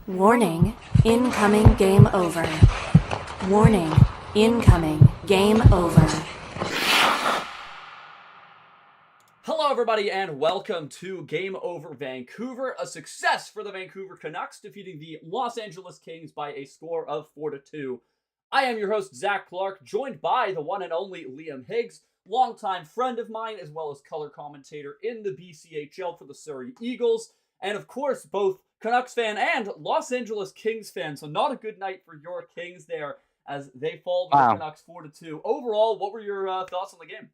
Warning, incoming game over. Warning, incoming game over. Hello everybody and welcome to Game Over Vancouver, a success for the Vancouver Canucks, defeating the Los Angeles Kings by a score of 4-2. I am your host, Zach Clarke, joined by the one and only Liam Higgs, longtime friend of mine, as well as color commentator in the BCHL for the Surrey Eagles, and of course, both Canucks fan and Los Angeles Kings fan, so not a good night for your Kings there, as they fall to the Canucks 4-2. Overall, what were your thoughts on the game?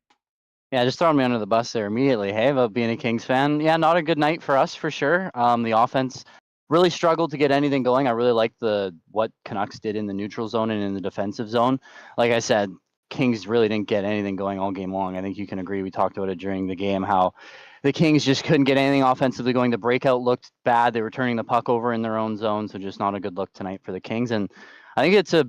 Yeah, just throwing me under the bus there immediately. Hey, about being a Kings fan. Yeah, not a good night for us for sure. The offense really struggled to get anything going. I really liked what Canucks did in the neutral zone and in the defensive zone. Like I said, Kings really didn't get anything going all game long. I think you can agree. We talked about it during the game, how the Kings just couldn't get anything offensively going. The breakout looked bad. They were turning the puck over in their own zone, so just not a good look tonight for the Kings. And I think it's a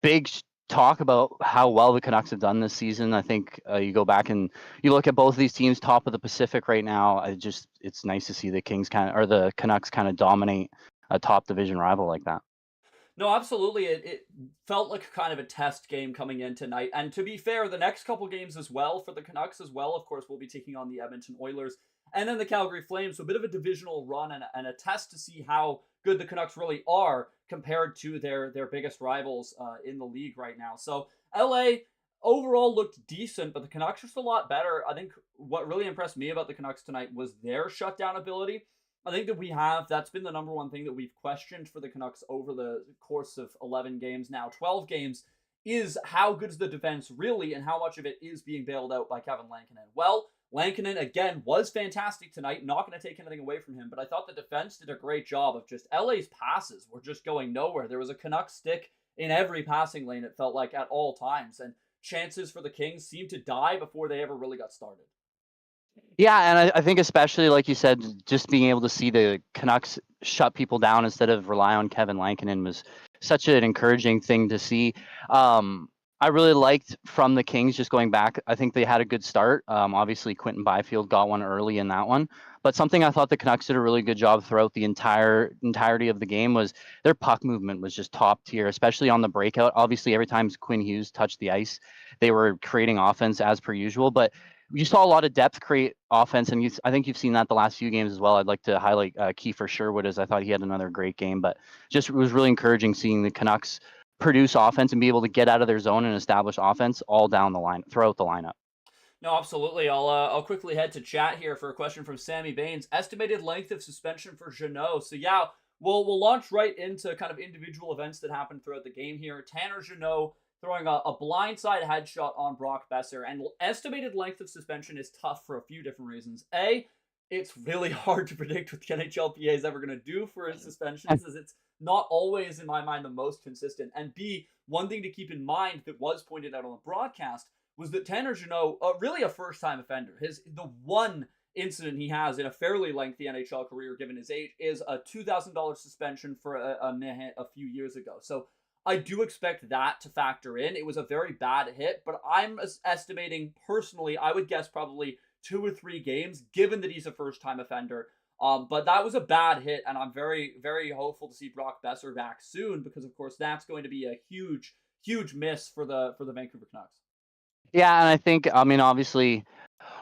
big talk about how well the Canucks have done this season. I think you go back and you look at both of these teams, top of the Pacific right now. It's nice to see the the Canucks kind of dominate a top division rival like that. No, absolutely. It felt like kind of a test game coming in tonight. And to be fair, the next couple games as well for the Canucks as well, of course, we'll be taking on the Edmonton Oilers and then the Calgary Flames. So a bit of a divisional run and a test to see how good the Canucks really are compared to their biggest rivals in the league right now. So LA overall looked decent, but the Canucks are just a lot better. I think what really impressed me about the Canucks tonight was their shutdown ability. I think that that's been the number one thing that we've questioned for the Canucks over the course of 11 games, now 12 games, is how good is the defense really and how much of it is being bailed out by Kevin Lankinen. Well, Lankinen, again, was fantastic tonight, not going to take anything away from him, but I thought the defense did a great job of just LA's passes were just going nowhere. There was a Canucks stick in every passing lane, it felt like, at all times, and chances for the Kings seemed to die before they ever really got started. Yeah, and I think especially, like you said, just being able to see the Canucks shut people down instead of rely on Kevin Lankinen was such an encouraging thing to see. I really liked from the Kings just going back. I think they had a good start. Obviously, Quinton Byfield got one early in that one. But something I thought the Canucks did a really good job throughout the entirety of the game was their puck movement was just top tier, especially on the breakout. Obviously, every time Quinn Hughes touched the ice, they were creating offense as per usual. But you saw a lot of depth create offense, and I think you've seen that the last few games as well. I'd like to highlight Kiefer Sherwood, as I thought he had another great game. But just it was really encouraging seeing the Canucks produce offense and be able to get out of their zone and establish offense all down the line, throughout the lineup. No, absolutely. I'll quickly head to chat here for a question from Sammy Baines. Estimated length of suspension for Jeannot. So yeah, we'll launch right into kind of individual events that happened throughout the game here. Tanner Jeannot throwing a blindside headshot on Brock Besser, and estimated length of suspension is tough for a few different reasons. A, it's really hard to predict what the NHLPA is ever going to do for his suspensions, as it's not always, in my mind, the most consistent. And B, one thing to keep in mind that was pointed out on the broadcast was that Tanner Jeannot, really a first-time offender. The one incident he has in a fairly lengthy NHL career, given his age, is a $2,000 suspension for a few years ago. So I do expect that to factor in. It was a very bad hit, but I'm estimating, personally, I would guess probably 2 or 3 games, given that he's a first-time offender. But that was a bad hit, and I'm very, very hopeful to see Brock Besser back soon, because, of course, that's going to be a huge, huge miss for the Vancouver Canucks. Yeah, and I think, obviously,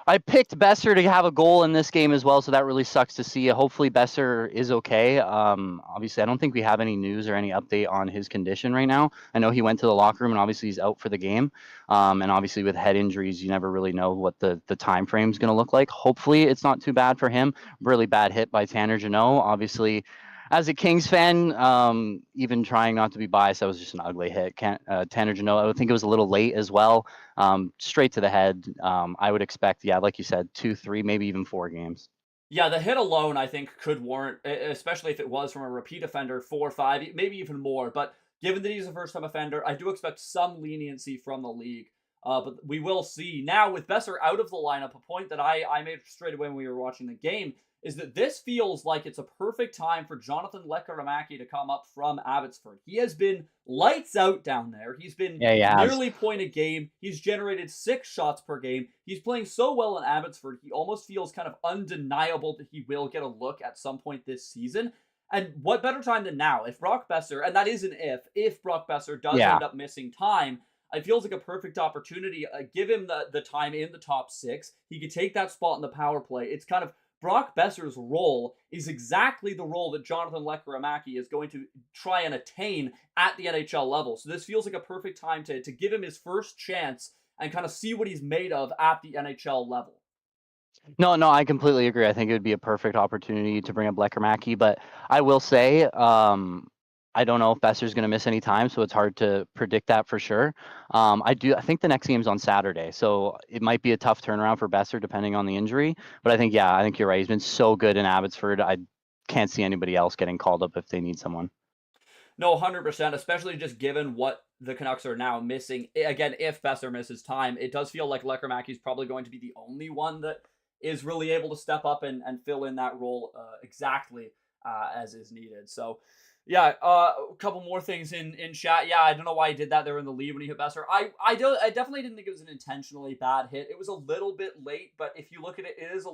I picked Besser to have a goal in this game as well, so that really sucks to see. Hopefully Besser is okay. Obviously, I don't think we have any news or any update on his condition right now. I know he went to the locker room, and obviously he's out for the game. And obviously with head injuries, you never really know what the time frame is going to look like. Hopefully it's not too bad for him. Really bad hit by Tanner Jeannot. Obviously, as a Kings fan, even trying not to be biased, that was just an ugly hit. Tanner Jeannot, I would think it was a little late as well. Straight to the head. I would expect, like you said, 2, 3, maybe even 4 games. Yeah, the hit alone, I think, could warrant, especially if it was from a repeat offender, 4 or 5, maybe even more. But given that he's a first-time offender, I do expect some leniency from the league. But we will see. Now, with Besser out of the lineup, a point that I made straight away when we were watching the game is that this feels like it's a perfect time for Jonathan Lekkerimäki to come up from Abbotsford. He has been lights out down there. He's been nearly point a game. He's generated 6 shots per game. He's playing so well in Abbotsford, he almost feels kind of undeniable that he will get a look at some point this season. And what better time than now? If Brock Besser, and that is an if Brock Besser does Yeah. end up missing time, it feels like a perfect opportunity. Give him the time in the top six. He could take that spot in the power play. It's kind of Brock Besser's role is exactly the role that Jonathan Lekkerimäki is going to try and attain at the NHL level. So this feels like a perfect time to give him his first chance and kind of see what he's made of at the NHL level. No, I completely agree. I think it would be a perfect opportunity to bring up Lekkerimäki, but I will say, I don't know if Besser's going to miss any time, so it's hard to predict that for sure. I think the next game's on Saturday, so it might be a tough turnaround for Besser depending on the injury. But I think you're right. He's been so good in Abbotsford. I can't see anybody else getting called up if they need someone. No, 100%, especially just given what the Canucks are now missing. Again, if Besser misses time, it does feel like Lekkerimäki is probably going to be the only one that is really able to step up and fill in that role exactly as is needed. So, yeah, a couple more things in chat. Yeah, I don't know why he did that there in the lead when he hit Besser. I definitely didn't think it was an intentionally bad hit. It was a little bit late, but if you look at it, it's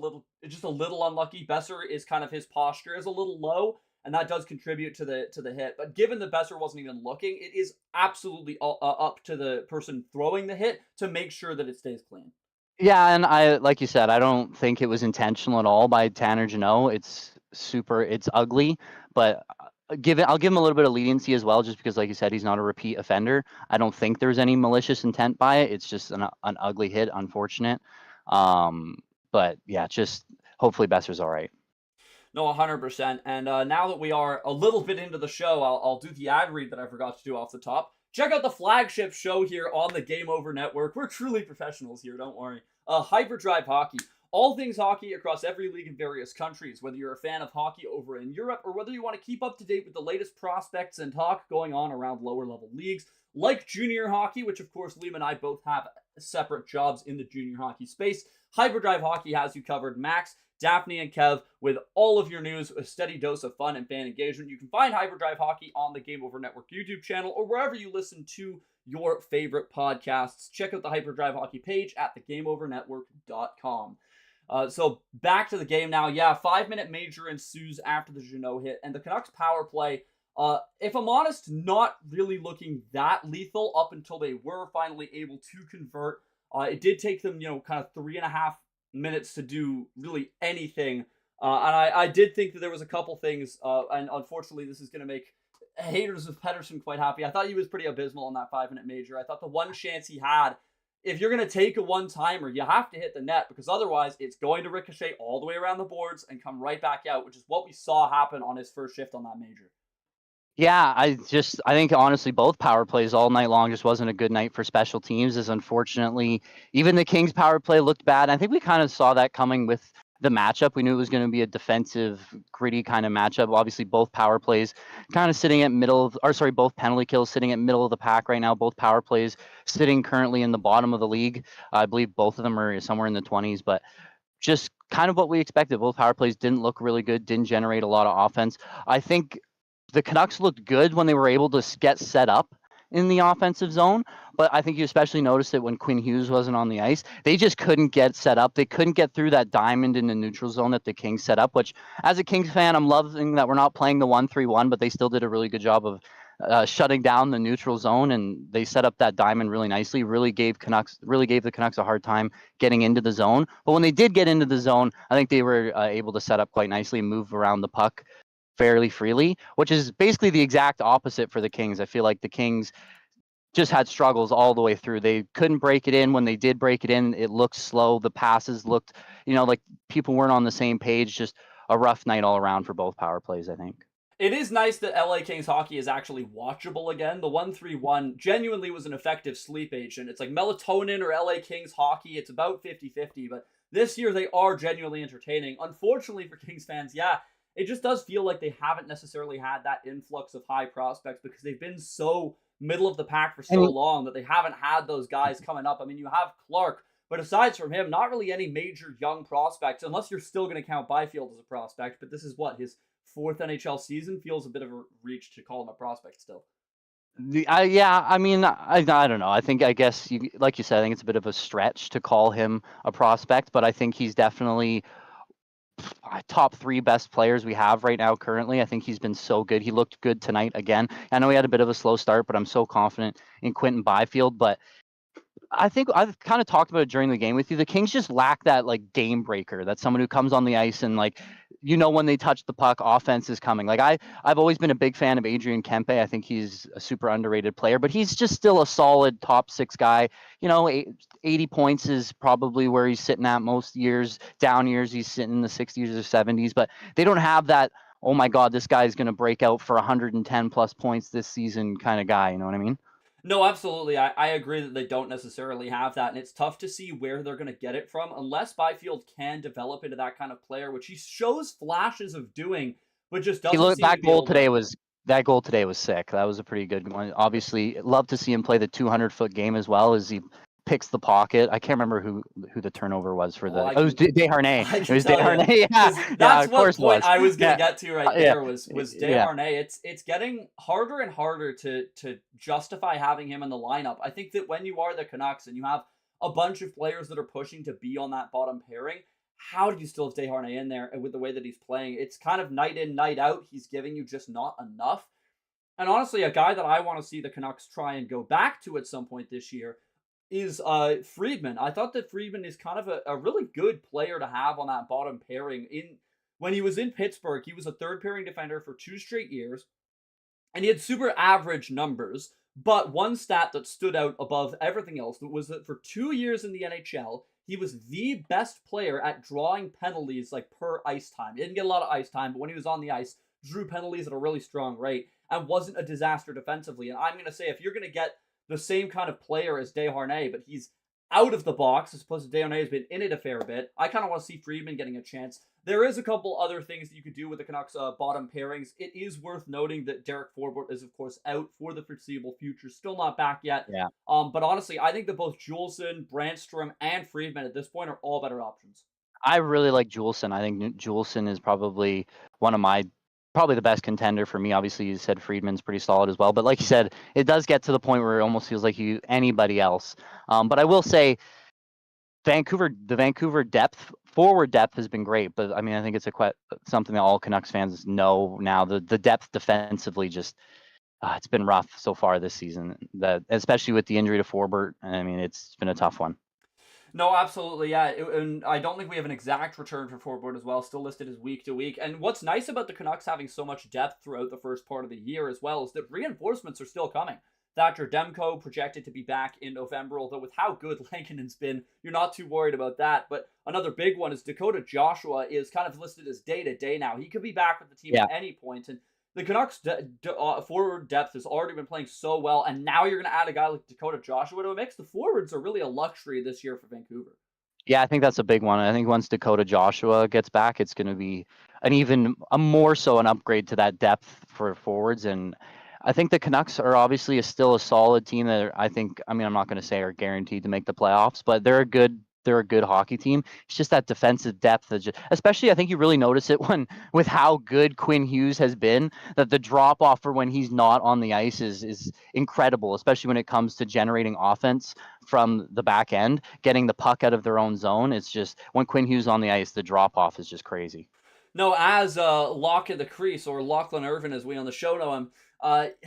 just a little unlucky. Besser is kind of, his posture is a little low, and that does contribute to the hit. But given that Besser wasn't even looking, it is absolutely up to the person throwing the hit to make sure that it stays clean. Yeah, and like you said, I don't think it was intentional at all by Tanner Jeannot. It's ugly, but I'll give him a little bit of leniency as well, just because, like you said, he's not a repeat offender. I don't think there's any malicious intent by it. It's just an ugly hit, unfortunate. But yeah, just hopefully Besser's all right. No, 100%. And now that we are a little bit into the show, I'll do the ad read that I forgot to do off the top. Check out the flagship show here on the Game Over Network. We're truly professionals here, don't worry. Hyperdrive Hockey. All things hockey across every league in various countries, whether you're a fan of hockey over in Europe or whether you want to keep up to date with the latest prospects and talk going on around lower level leagues, like junior hockey, which of course Liam and I both have separate jobs in the junior hockey space. Hyperdrive Hockey has you covered. Max, Daphne, and Kev with all of your news, a steady dose of fun and fan engagement. You can find Hyperdrive Hockey on the Game Over Network YouTube channel or wherever you listen to your favorite podcasts. Check out the Hyperdrive Hockey page at thegameovernetwork.com. So back to the game now. Yeah, 5-minute major ensues after the Jeannot hit, and the Canucks power play, if I'm honest, not really looking that lethal up until they were finally able to convert. It did take them, kind of 3.5 minutes to do really anything. And I did think that there was a couple things, and unfortunately this is going to make haters of Pettersson quite happy. I thought he was pretty abysmal in that 5-minute major. I thought the one chance he had, if you're going to take a one-timer, you have to hit the net, because otherwise it's going to ricochet all the way around the boards and come right back out, which is what we saw happen on his first shift on that major. Yeah, I think honestly both power plays all night long just wasn't a good night for special teams, as unfortunately even the Kings power play looked bad. I think we kind of saw that coming with the matchup. We knew it was going to be a defensive, gritty kind of matchup. Obviously both power plays kind of sitting at both penalty kills sitting at middle of the pack right now. Both power plays sitting currently in the bottom of the league. I believe both of them are somewhere in the 20s, but just kind of what we expected. Both power plays didn't look really good, didn't generate a lot of offense. I think the Canucks looked good when they were able to get set up in the offensive zone, but I think you especially noticed it when Quinn Hughes wasn't on the ice. They just couldn't get set up. They couldn't get through that diamond in the neutral zone that the Kings set up, which as a Kings fan, I'm loving that we're not playing the 1-3-1, but they still did a really good job of shutting down the neutral zone, and they set up that diamond really nicely, really gave the Canucks a hard time getting into the zone. But when they did get into the zone, I think they were able to set up quite nicely and move around the puck fairly freely, which is basically the exact opposite for the Kings. I feel like the Kings just had struggles all the way through. They couldn't break it in. When they did break it in, it looked slow. The passes looked, like people weren't on the same page. Just a rough night all around for both power plays, I think. It is nice that LA Kings hockey is actually watchable again. The 1-3-1 genuinely was an effective sleep agent. It's like melatonin or LA Kings hockey. It's about 50-50, but this year they are genuinely entertaining. Unfortunately for Kings fans, it just does feel like they haven't necessarily had that influx of high prospects because they've been so middle of the pack for so long that they haven't had those guys coming up. I mean, you have Clarke, but aside from him, not really any major young prospects, unless you're still going to count Byfield as a prospect, but this is his 4th NHL season. Feels a bit of a reach to call him a prospect still. I don't know. I guess like you said, I think it's a bit of a stretch to call him a prospect, but I think he's definitely top 3 best players we have right now currently. I think he's been so good. He looked good tonight again. I know he had a bit of a slow start, but I'm so confident in Quinton Byfield. But I think I've kind of talked about it during the game with you. The Kings just lack that like game breaker. That's someone who comes on the ice and like, when they touch the puck, offense is coming. Like I've always been a big fan of Adrian Kempe. I think he's a super underrated player, but he's just still a solid top 6 guy. 80 points is probably where he's sitting at most years. Down years, he's sitting in the 60s or 70s, but they don't have that, oh my God, this guy's going to break out for 110 plus points this season kind of guy. You know what I mean? No, absolutely. I agree that they don't necessarily have that, and it's tough to see where they're going to get it from unless Byfield can develop into that kind of player, which he shows flashes of doing, but just doesn't seem to be able to. That goal today was sick. That was a pretty good one. Obviously, love to see him play the 200-foot game as well as he picks the pocket. I can't remember who the turnover was for the. It was Desharnais. It was Desharnais. Yeah, that's of what course point was. I was going to get to right there was Yeah. Desharnais. It's getting harder and harder to justify having him in the lineup. I think that when you are the Canucks and you have a bunch of players that are pushing to be on that bottom pairing, how do you still have Desharnais in there with the way that he's playing? It's kind of night in, night out. He's giving you just not enough. And honestly, a guy that I want to see the Canucks try and go back to at some point this year is Friedman. I thought that Friedman is kind of a really good player to have on that bottom pairing. When he was in Pittsburgh, he was a third pairing defender for 2 straight years, and he had super average numbers. But one stat that stood out above everything else was that for 2 years in the NHL, he was the best player at drawing penalties like per ice time. He didn't get a lot of ice time, but when he was on the ice, drew penalties at a really strong rate and wasn't a disaster defensively. And I'm going to say, if you're going to get the same kind of player as Desharnais, but he's out of the box as opposed to Desharnais has been in it a fair bit, I kind of want to see Friedman getting a chance. There is a couple other things that you could do with the Canucks bottom pairings. It is worth noting that Derek Forbort is, of course, out for the foreseeable future. Still not back yet. Yeah. But honestly, I think that both Juleson, Brandstrom, and Friedman at this point are all better options. I really like Juleson. I think Juleson is probably probably the best contender for me. Obviously, you said Friedman's pretty solid as well, but like you said, it does get to the point where it almost feels like anybody else. But I will say, the Vancouver forward depth has been great, but I mean, I think it's something that all Canucks fans know now. The depth defensively just it's been rough so far this season. That especially with the injury to Forbort, I mean, it's been a tough one. No, absolutely, yeah. And I don't think we have an exact return for Forbort as well, still listed as week to week. And what's nice about the Canucks having so much depth throughout the first part of the year as well is that reinforcements are still coming. Thatcher Demko projected to be back in November, although with how good Lankinen's been, you're not too worried about that. But another big one is Dakota Joshua is kind of listed as day-to-day now. He could be back with the team at any point, and the Canucks forward depth has already been playing so well, and now you're going to add a guy like Dakota Joshua to a mix. The forwards are really a luxury this year for Vancouver. Yeah, I think that's a big one. I think once Dakota Joshua gets back, it's going to be more so an upgrade to that depth for forwards. And I think the Canucks are obviously still a solid team that I'm not going to say are guaranteed to make the playoffs, but they're a good hockey team. It's just that defensive depth that especially I think you really notice it with how good Quinn Hughes has been, that the drop off for when he's not on the ice is incredible, especially when it comes to generating offense from the back end, getting the puck out of their own zone. It's just when Quinn Hughes on the ice, the drop off is just crazy. No, as Lock in the Crease, or Lachlan Irvin as we on the show know him,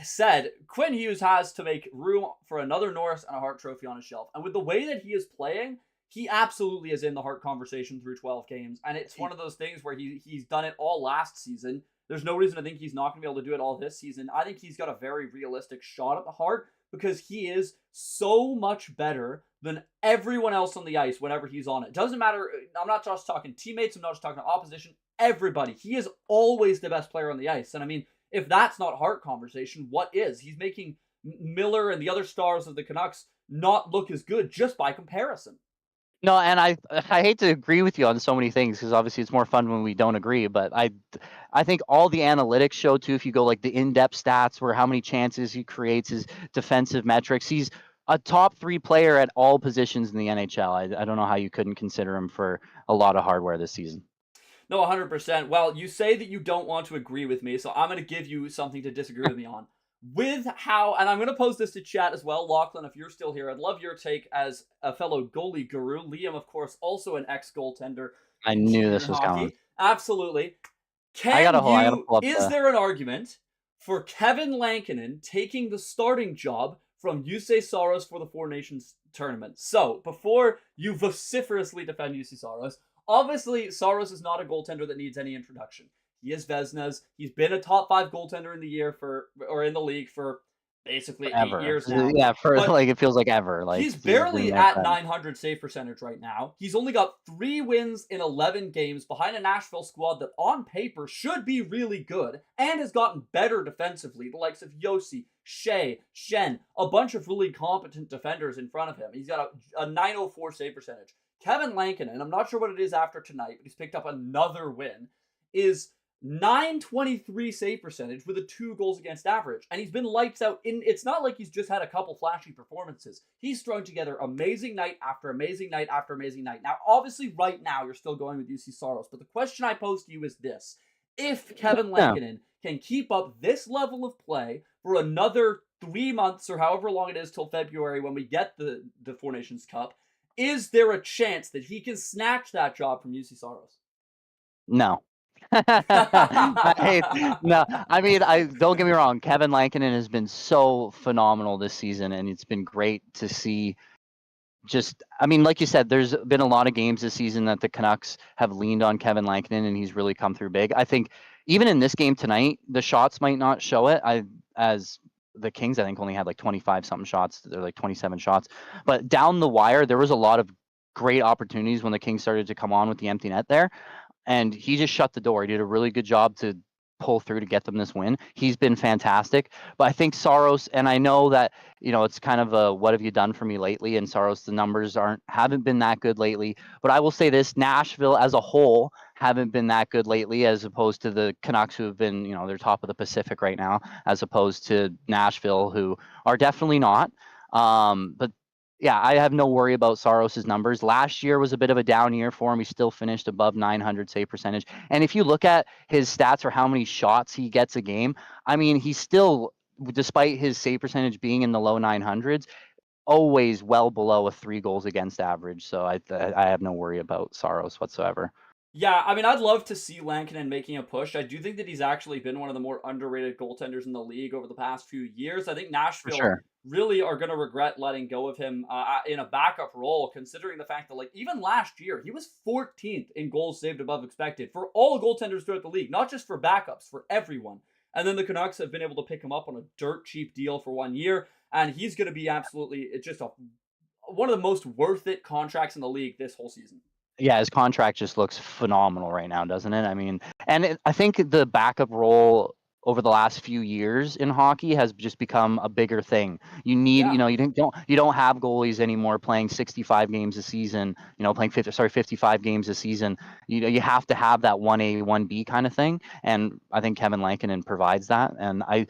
said, Quinn Hughes has to make room for another Norris and a Hart Trophy on his shelf. And with the way that he is playing, he absolutely is in the Hart conversation through 12 games. And it's one of those things where he's done it all last season. There's no reason to think he's not going to be able to do it all this season. I think he's got a very realistic shot at the Hart because he is so much better than everyone else on the ice whenever he's on it. Doesn't matter. I'm not just talking teammates. I'm not just talking opposition. Everybody. He is always the best player on the ice. And I mean, if that's not Hart conversation, what is? He's making Miller and the other stars of the Canucks not look as good just by comparison. No, and I hate to agree with you on so many things because obviously it's more fun when we don't agree. But I think all the analytics show too. If you go like the in-depth stats, where how many chances he creates, his defensive metrics, he's a top 3 player at all positions in the NHL. I don't know how you couldn't consider him for a lot of hardware this season. No, 100%. Well, you say that you don't want to agree with me, so I'm going to give you something to disagree with me on. with how, and I'm going to pose this to chat as well, Lachlan, if you're still here, I'd love your take as a fellow goalie guru. Liam, of course, also an ex-goaltender I in knew junior this was coming. hockey. Absolutely. I gotta pull up Is there an argument for Kevin Lankinen taking the starting job from UC Saros for the Four Nations tournament? So, before you vociferously defend UC Saros, obviously Saros is not a goaltender that needs any introduction. He is Vesna's. He's been a top 5 goaltender in the league for basically Ever. 8 years now. Yeah, But like it feels like ever. Like he's he's barely been like at that. 900 save percentage right now. He's only got 3 wins in 11 games behind a Nashville squad that on paper should be really good and has gotten better defensively. The likes of Yossi, Shea, Shen, a bunch of really competent defenders in front of him. He's got a 904 save percentage. Kevin Lankinen, and I'm not sure what it is after tonight, but he's picked up another win, is 923 save percentage with a 2 goals against average. And he's been lights out. It's not like he's just had a couple flashy performances. He's thrown together amazing night after amazing night after amazing night. Now, obviously, right now, you're still going with UC Saros. But the question I pose to you is this. If Kevin Lankinen can keep up this level of play for another 3 months or however long it is till February when we get the Four Nations Cup, is there a chance that he can snatch that job from UC Saros? No. No, I mean, don't get me wrong. Kevin Lankinen has been so phenomenal this season, and it's been great to see. I mean, like you said, there's been a lot of games this season that the Canucks have leaned on Kevin Lankinen, and he's really come through big. I think even in this game tonight, the shots might not show it. As the Kings, I think, only had like 25 something shots. They're like 27 shots, but down the wire, there was a lot of great opportunities when the Kings started to come on with the empty net there. And he just shut the door. He did a really good job to pull through to get them this win. He's been fantastic. But I think Saros, and I know that, it's kind of a what have you done for me lately? And Saros, the numbers haven't been that good lately. But I will say this, Nashville as a whole haven't been that good lately, as opposed to the Canucks, who have been, they're top of the Pacific right now, as opposed to Nashville, who are definitely not. But yeah, I have no worry about Saros' numbers. Last year was a bit of a down year for him. He still finished above 900 save percentage. And if you look at his stats for how many shots he gets a game, I mean, he's still, despite his save percentage being in the low 900s, always well below a 3 goals against average. So I have no worry about Saros whatsoever. Yeah, I mean, I'd love to see Lankinen making a push. I do think that he's actually been one of the more underrated goaltenders in the league over the past few years. I think Nashville really are going to regret letting go of him in a backup role, considering the fact that, like, even last year, he was 14th in goals saved above expected for all goaltenders throughout the league, not just for backups, for everyone. And then the Canucks have been able to pick him up on a dirt cheap deal for 1 year, and he's going to be absolutely just one of the most worth it contracts in the league this whole season. Yeah, his contract just looks phenomenal right now, doesn't it? I mean, I think the backup role over the last few years in hockey has just become a bigger thing. You need, you don't have goalies anymore playing 65 games a season, playing 55 games a season. You have to have that 1A, 1B kind of thing. And I think Kevin Lankinen provides that. And I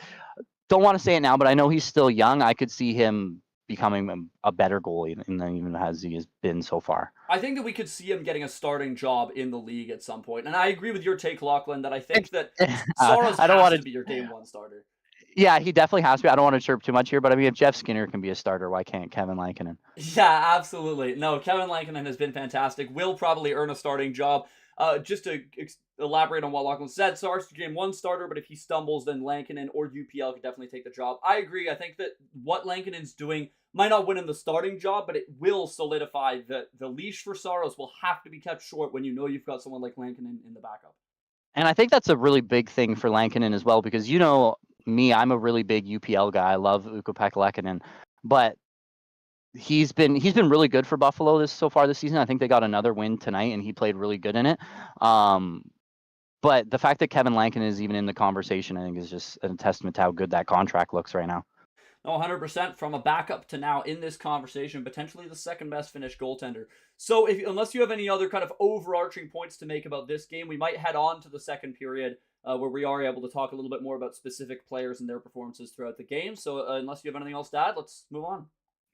don't want to say it now, but I know he's still young. I could see him becoming a better goalie than even as he has been so far. I think that we could see him getting a starting job in the league at some point. And I agree with your take, Lachlan, that I think that Saros has to be your game 1 starter. Yeah, he definitely has to be. I don't want to chirp too much here, but I mean, if Jeff Skinner can be a starter, why can't Kevin Lankinen? Yeah, absolutely. No, Kevin Lankinen has been fantastic. Will probably earn a starting job. Just to elaborate on what Lachlan said, Saros game 1 starter, but if he stumbles, then Lankinen or UPL could definitely take the job. I agree. I think that what Lankinen's doing might not win him the starting job, but it will solidify that the leash for Saros will have to be kept short when you've got someone like Lankinen in the backup. And I think that's a really big thing for Lankinen as well, because me, I'm a really big UPL guy. I love Ukko-Pekka Lankinen, but he's been really good for Buffalo so far this season. I think they got another win tonight, and he played really good in it. But the fact that Kevin Lankinen is even in the conversation, I think, is just a testament to how good that contract looks right now. No, 100% from a backup to now in this conversation, potentially the second best Finnish goaltender. So unless you have any other kind of overarching points to make about this game, we might head on to the second period where we are able to talk a little bit more about specific players and their performances throughout the game. So unless you have anything else to add, let's move on.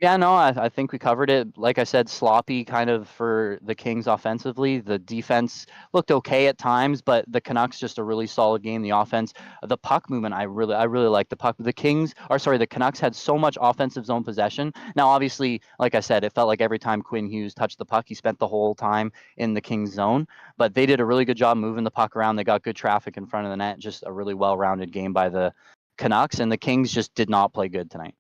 Yeah, no, I think we covered it. Like I said, sloppy kind of for the Kings offensively. The defense looked okay at times, but the Canucks just a really solid game. The offense, the puck movement, I really like the puck. The Canucks had so much offensive zone possession. Now, obviously, like I said, it felt like every time Quinn Hughes touched the puck, he spent the whole time in the Kings zone. But they did a really good job moving the puck around. They got good traffic in front of the net. Just a really well-rounded game by the Canucks, and the Kings just did not play good tonight.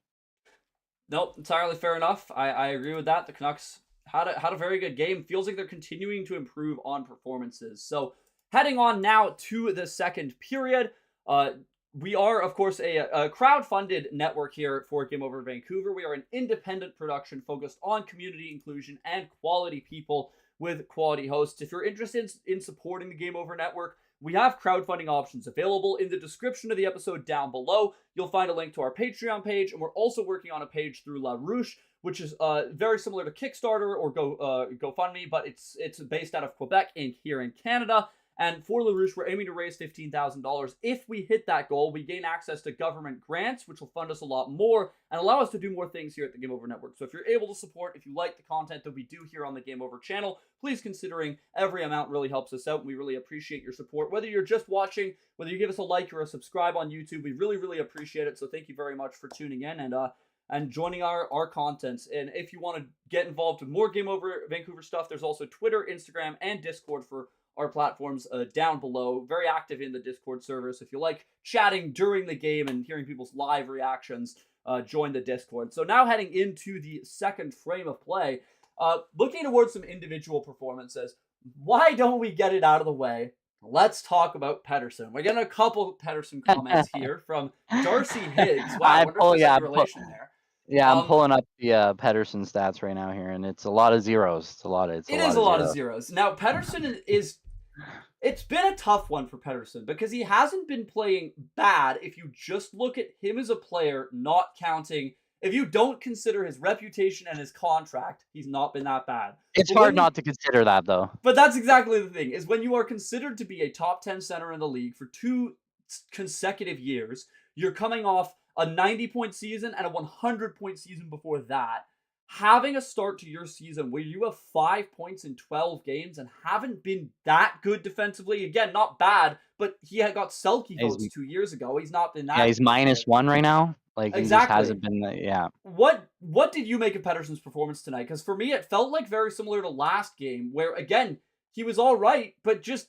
Nope, entirely fair enough. I agree with that. The Canucks had a very good game. Feels like they're continuing to improve on performances. So heading on now to the second period. We are, of course, a crowd-funded network here for Game Over Vancouver. We are an independent production focused on community inclusion and quality people with quality hosts. If you're interested in supporting the Game Over network, we have crowdfunding options available in the description of the episode down below. You'll find a link to our Patreon page, and we're also working on a page through La Ruche, which is very similar to Kickstarter or GoFundMe, but it's based out of Quebec and here in Canada. And for La Ruche, we're aiming to raise $15,000. If we hit that goal, we gain access to government grants, which will fund us a lot more and allow us to do more things here at the Game Over Network. So if you're able to support, if you like the content that we do here on the Game Over channel, please considering every amount really helps us out, and we really appreciate your support. Whether you're just watching, whether you give us a like or a subscribe on YouTube, we really, really appreciate it. So thank you very much for tuning in and joining our contents. And if you want to get involved with more Game Over Vancouver stuff, there's also Twitter, Instagram, and Discord for our platforms down below. Very active in the Discord server, so if you like chatting during the game and hearing people's live reactions, join the Discord. So now heading into the second frame of play, looking towards some individual performances. Why don't we get it out of the way? Let's talk about Pettersson. We're getting a couple Pettersson comments here from Darcy Higgs. Wow, I wonder if there's any relation there. Yeah, I'm pulling up the Pettersson stats right now here, and it's a lot of zeros. It's a lot of zeros. Now, Pettersson it's been a tough one for Pettersson because he hasn't been playing bad if you just look at him as a player, not counting. If you don't consider his reputation and his contract, he's not been that bad. It's hard not to consider that, though. But that's exactly the thing, is when you are considered to be a top 10 center in the league for 2 consecutive years, you're coming off a 90-point season and a 100-point season before that. Having a start to your season where you have 5 points in 12 games and haven't been that good defensively, again, not bad, but he had got Selke votes 2 years ago. He's not been that. Yeah, he's -1 right now. Like, he exactly. just hasn't been yeah. What did you make of Pettersson's performance tonight? Because for me, it felt like very similar to last game, where again he was all right, but just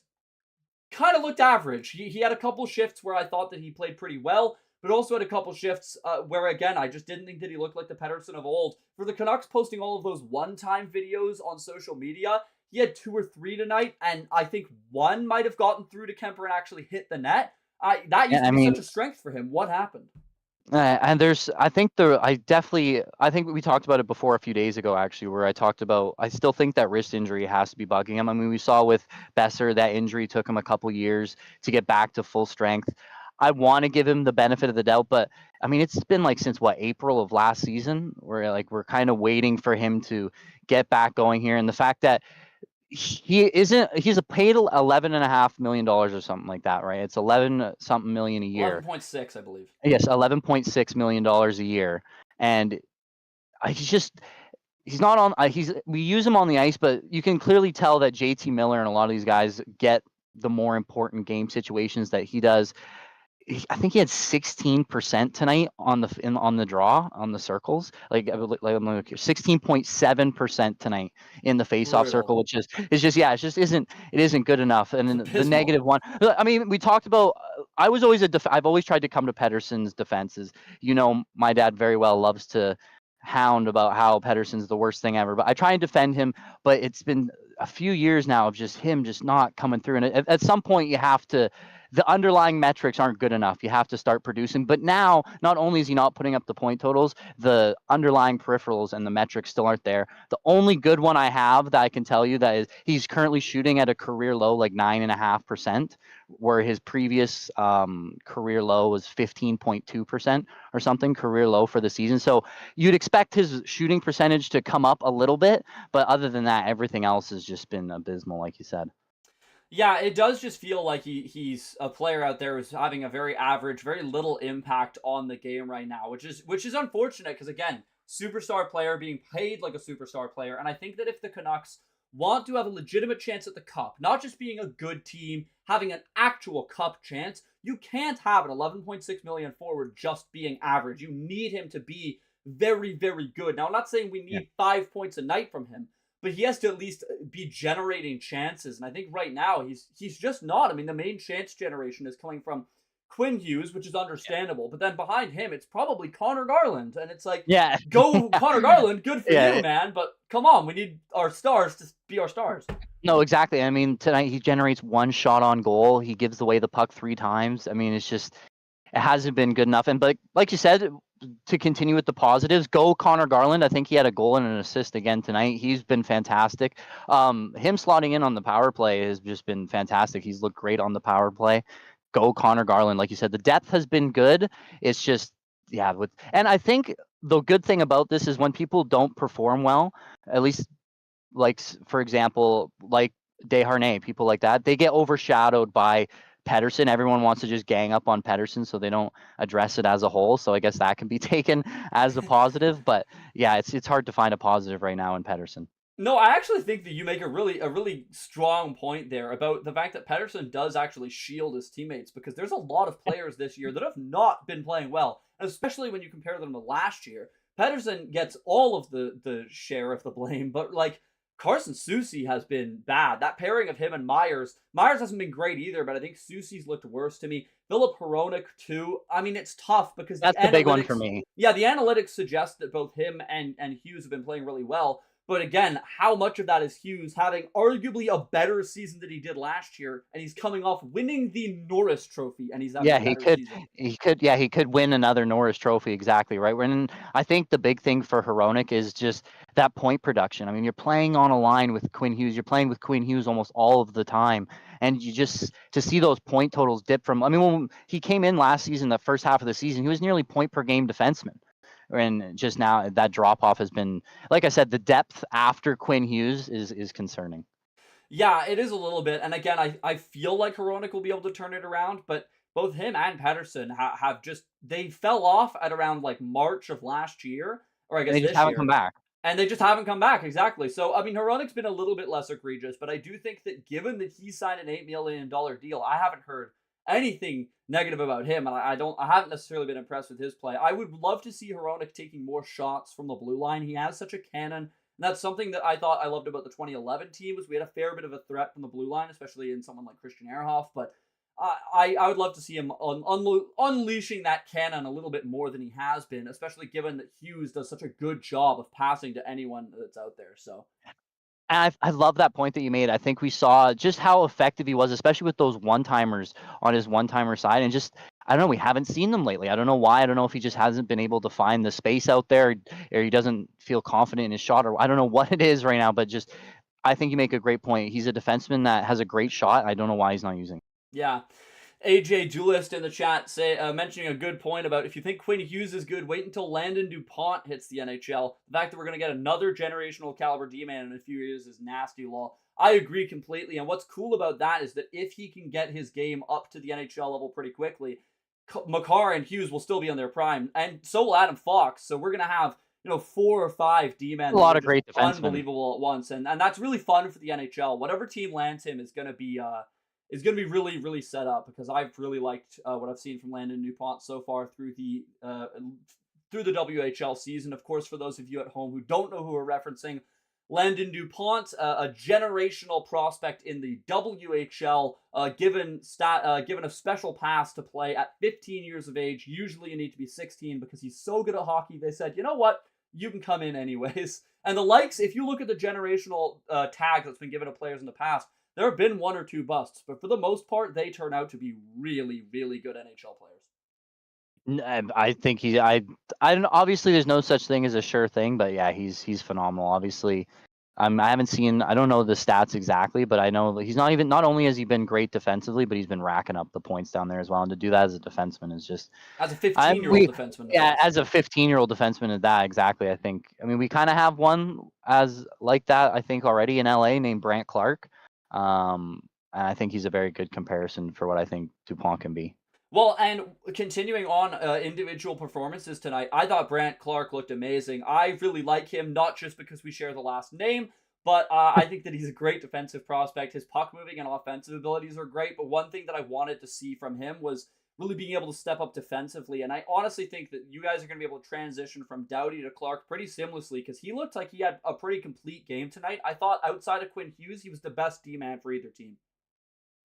kind of looked average. He had a couple shifts where I thought that he played pretty well, but also had a couple shifts where, again, I just didn't think that he looked like the Pettersson of old. For the Canucks posting all of those one-time videos on social media, he had 2 or 3 tonight, and I think 1 might have gotten through to Kemper and actually hit the net. That used to be such a strength for him. What happened? And I think we talked about it before a few days ago, actually, where I still think that wrist injury has to be bugging him. I mean, we saw with Besser that injury took him a couple years to get back to full strength. I want to give him the benefit of the doubt, but I mean, it's been like since April of last season, where we're kind of waiting for him to get back going here. And the fact that he's paid $11.5 million or something like that, right? It's 11 something million a year. 11.6, I believe. Yes, $11.6 million a year. And he's not on, we use him on the ice, but you can clearly tell that JT Miller and a lot of these guys get the more important game situations that he does. I think he had 16% tonight on the draw on the circles. I'm looking here, 16.7% tonight in the faceoff circle, which isn't good enough. And then the negative one. I mean, we talked about. I've always tried to come to Pettersson's defenses. My dad very well loves to hound about how Pettersson's the worst thing ever, but I try and defend him. But it's been a few years now of just him just not coming through, and at some point you have to. The underlying metrics aren't good enough. You have to start producing. But now, not only is he not putting up the point totals, the underlying peripherals and the metrics still aren't there. The only good one I have that I can tell you that is he's currently shooting at a career low, like 9.5%, where his previous career low was 15.2% or something, career low for the season. So you'd expect his shooting percentage to come up a little bit. But other than that, everything else has just been abysmal, like you said. Yeah, it does just feel like he's a player out there who's having a very average, very little impact on the game right now, which is unfortunate because, again, superstar player being paid like a superstar player. And I think that if the Canucks want to have a legitimate chance at the Cup, not just being a good team, having an actual Cup chance, you can't have an $11.6 million forward just being average. You need him to be very, very good. Now, I'm not saying we need 5 points a night from him, but he has to at least be generating chances. And I think right now he's just not. I mean, the main chance generation is coming from Quinn Hughes, which is understandable. But then behind him, it's probably Connor Garland. And it's like, go Connor Garland, good for you, man. But come on, we need our stars to be our stars. No, exactly. I mean, tonight he generates 1 shot on goal. He gives away the puck 3 times. I mean, it's just, it hasn't been good enough. And but like you said, to continue with the positives, go Connor Garland. I think he had a goal and an assist again tonight. He's been fantastic. Him slotting in on the power play has just been fantastic. He's looked great on the power play. Go Connor Garland. Like you said, the depth has been good. It's just, and I think the good thing about this is when people don't perform well, at least like, for example, like Desharnais, people like that, they get overshadowed by Pettersson. Everyone wants to just gang up on Pettersson, so they don't address it as a whole. So I guess that can be taken as a positive. But yeah, it's hard to find a positive right now in Pettersson. No, I actually think that you make a really strong point there about the fact that Pettersson does actually shield his teammates, because there's a lot of players this year that have not been playing well, and especially when you compare them to last year. Pettersson gets all of the share of the blame, but like Carson Soucy has been bad. That pairing of him and Myers hasn't been great either, but I think Soucy's looked worse to me. Philip Hronek too. I mean, it's tough because that's the big one for me. Yeah, the analytics suggest that both him and Hughes have been playing really well. But again, how much of that is Hughes having arguably a better season than he did last year, and he's coming off winning the Norris Trophy, and he's having a better season. He could win another Norris Trophy, exactly right. When I think the big thing for Hronek is just that point production. I mean, you're playing on a line with Quinn Hughes. You're playing with Quinn Hughes almost all of the time, and you just to see those point totals dip from. I mean, when he came in last season, the first half of the season, he was nearly point per game defenseman. And just now that drop off has been, like I said, the depth after Quinn Hughes is concerning. Yeah, it is a little bit. And again, I feel like Hronek will be able to turn it around, but both him and Pettersson have just, they fell off at around like March of last year, or I guess they just haven't come back. And they just haven't come back, exactly. So, I mean, Hronek's been a little bit less egregious, but I do think that given that he signed an $8 million deal, I haven't heard anything negative about him, and I haven't necessarily been impressed with his play. I would love to see Hronek taking more shots from the blue line. He has such a cannon, and that's something that I thought I loved about the 2011 team, was we had a fair bit of a threat from the blue line, especially in someone like Christian Ehrhoff, but I would love to see him unleashing that cannon a little bit more than he has been, especially given that Hughes does such a good job of passing to anyone that's out there. So And I love that point that you made. I think we saw just how effective he was, especially with those one-timers on his one-timer side. And just, I don't know, we haven't seen them lately. I don't know why. I don't know if he just hasn't been able to find the space out there, or he doesn't feel confident in his shot, or I don't know what it is right now. But just, I think you make a great point. He's a defenseman that has a great shot. I don't know why he's not using it. Yeah. AJ Duelist in the chat mentioning a good point about if you think Quinn Hughes is good, wait until Landon DuPont hits the NHL. The fact that we're going to get another generational caliber D-man in a few years is nasty, law. I agree completely, and what's cool about that is that if he can get his game up to the NHL level pretty quickly, Makar and Hughes will still be on their prime, and so will Adam Fox. So we're going to have 4 or 5 D-men. A lot of great defensemen. Unbelievable at once, and that's really fun for the NHL. Whatever team lands him is going to be really, really set up, because I've really liked what I've seen from Landon DuPont so far through the WHL season. Of course, for those of you at home who don't know who we're referencing, Landon DuPont, a generational prospect in the WHL, given a special pass to play at 15 years of age. Usually you need to be 16 because he's so good at hockey. They said, you know what? You can come in anyways. And the likes, if you look at the generational tag that's been given to players in the past, there have been 1 or 2 busts, but for the most part, they turn out to be really, really good NHL players. I think I don't, obviously there's no such thing as a sure thing, but yeah, he's phenomenal. Obviously, I haven't seen, I don't know the stats exactly, but I know he's not only has he been great defensively, but he's been racking up the points down there as well. And to do that as a defenseman is just as a 15-year-old defenseman. Yeah, as a 15-year-old defenseman, that exactly. I think. I mean, we kind of have one as like that. I think already in LA named Brant Clark. And I think he's a very good comparison for what I think DuPont can be. Well, and continuing on individual performances tonight, I thought Zach Clarke looked amazing. I really like him, not just because we share the last name, but I think that he's a great defensive prospect. His puck moving and offensive abilities are great, but one thing that I wanted to see from him was really being able to step up defensively. And I honestly think that you guys are going to be able to transition from Doughty to Clarke pretty seamlessly, because he looked like he had a pretty complete game tonight. I thought outside of Quinn Hughes, he was the best D-man for either team.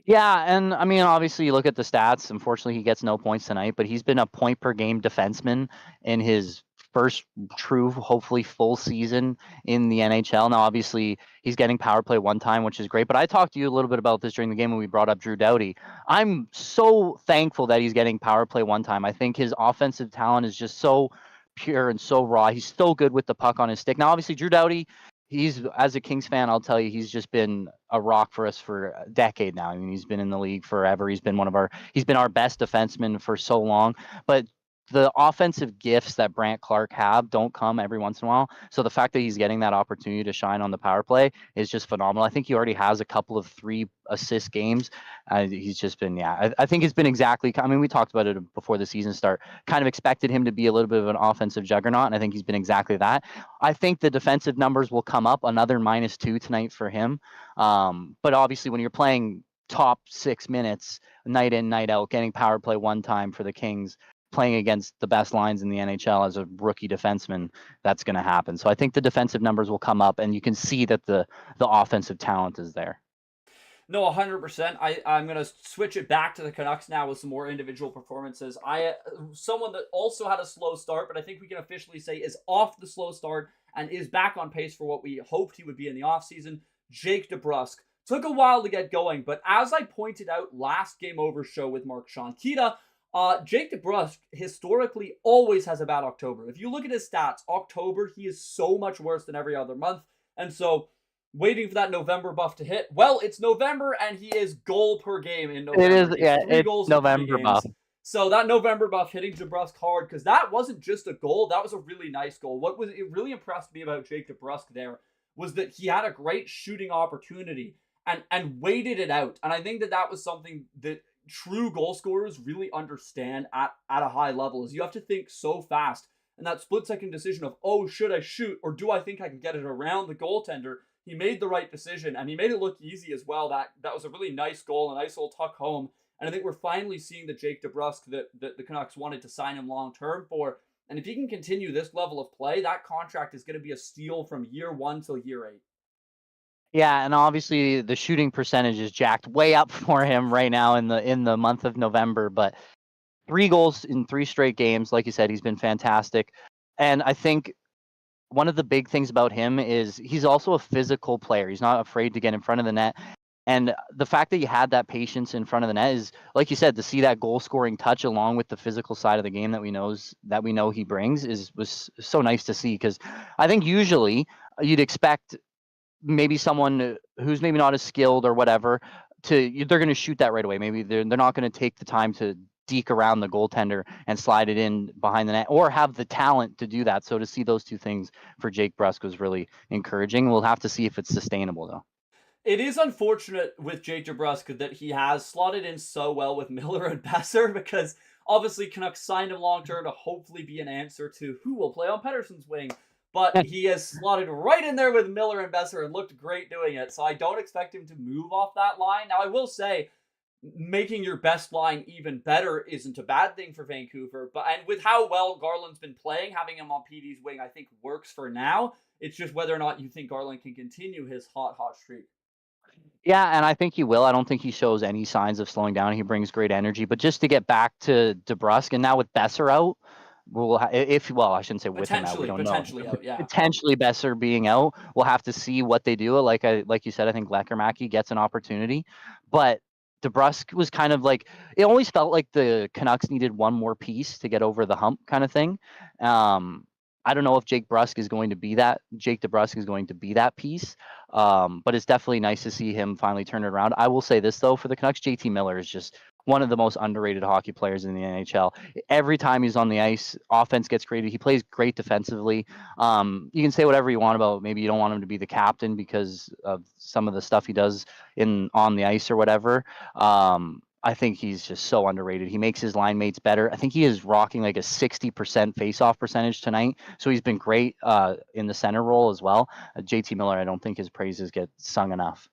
Yeah, and I mean, obviously, you look at the stats. Unfortunately, he gets no points tonight, but he's been a point per game defenseman in his first true, hopefully full season in the NHL. Now, obviously, he's getting power play one time, which is great. But I talked to you a little bit about this during the game when we brought up Drew Doughty. I'm so thankful that he's getting power play one time. I think his offensive talent is just so pure and so raw. He's so good with the puck on his stick. Now, obviously, Drew Doughty, he's, as a Kings fan, I'll tell you, he's just been a rock for us for a decade now. I mean, he's been in the league forever. He's been our best defenseman for so long. But the offensive gifts that Zach Clarke have don't come every once in a while. So the fact that he's getting that opportunity to shine on the power play is just phenomenal. I think he already has a couple of 3 assist games. He's just been, I think it's been exactly, I mean, we talked about it before the season start, kind of expected him to be a little bit of an offensive juggernaut, and I think he's been exactly that. I think the defensive numbers will come up, another -2 tonight for him. But obviously when you're playing top 6 minutes night in, night out, getting power play one time for the Kings, playing against the best lines in the NHL as a rookie defenseman, that's going to happen. So I think the defensive numbers will come up, and you can see that the offensive talent is there. No, 100%. I'm going to switch it back to the Canucks now with some more individual performances. Someone that also had a slow start, but I think we can officially say is off the slow start and is back on pace for what we hoped he would be in the offseason, Jake DeBrusk. Took a while to get going, but as I pointed out last Game Over show with Mark Sianquita, Jake DeBrusk historically always has a bad October. If you look at his stats, October, he is so much worse than every other month. And so, waiting for that November buff to hit. Well, it's November, and he is goal per game in November. It is, yeah, it's goals November buff. So that November buff hitting DeBrusk hard, because that wasn't just a goal, that was a really nice goal. It really impressed me about Jake DeBrusk there was that he had a great shooting opportunity and waited it out. And I think that was something that true goal scorers really understand at a high level, is you have to think so fast. And that split-second decision of, oh, should I shoot, or do I think I can get it around the goaltender? He made the right decision, and he made it look easy as well. That was a really nice goal, a nice little tuck home. And I think we're finally seeing the Jake DeBrusk that the Canucks wanted to sign him long-term for. And if he can continue this level of play, that contract is going to be a steal from year 1 till year 8. Yeah, and obviously the shooting percentage is jacked way up for him right now in the month of November. But 3 goals in 3 straight games, like you said, he's been fantastic. And I think one of the big things about him is he's also a physical player. He's not afraid to get in front of the net. And the fact that he had that patience in front of the net is, like you said, to see that goal scoring touch along with the physical side of the game that we know he brings was so nice to see. Because I think usually you'd expect maybe someone who's maybe not as skilled or whatever they're going to shoot that right away. Maybe they're not going to take the time to deke around the goaltender and slide it in behind the net, or have the talent to do that. So to see those 2 things for Jake DeBrusk was really encouraging. We'll have to see if it's sustainable though. It is unfortunate with Jake DeBrusk that he has slotted in so well with Miller and Besser, because obviously Canucks signed him long-term to hopefully be an answer to who will play on Pettersson's wing. But he has slotted right in there with Miller and Besser and looked great doing it. So I don't expect him to move off that line. Now, I will say, making your best line even better isn't a bad thing for Vancouver. And with how well Garland's been playing, having him on PD's wing, I think works for now. It's just whether or not you think Garland can continue his hot streak. Yeah, and I think he will. I don't think he shows any signs of slowing down. He brings great energy. But just to get back to DeBrusk, and now with Besser out, I shouldn't say with him out. We don't know. Potentially out, yeah. Potentially Besser being out, we'll have to see what they do. Like you said, I think Lekkerimäki gets an opportunity, but DeBrusk was kind of like, it always felt like the Canucks needed one more piece to get over the hump, kind of thing. I don't know if Jake DeBrusk is going to be that piece, but it's definitely nice to see him finally turn it around. I will say this though, for the Canucks, JT Miller is just one of the most underrated hockey players in the NHL. Every time he's on the ice, offense gets created. He plays great defensively. You can say whatever you want about, maybe you don't want him to be the captain because of some of the stuff he does on the ice or whatever. I think he's just so underrated. He makes his line mates better. I think he is rocking like a 60% face-off percentage tonight. So he's been great in the center role as well. JT Miller, I don't think his praises get sung enough.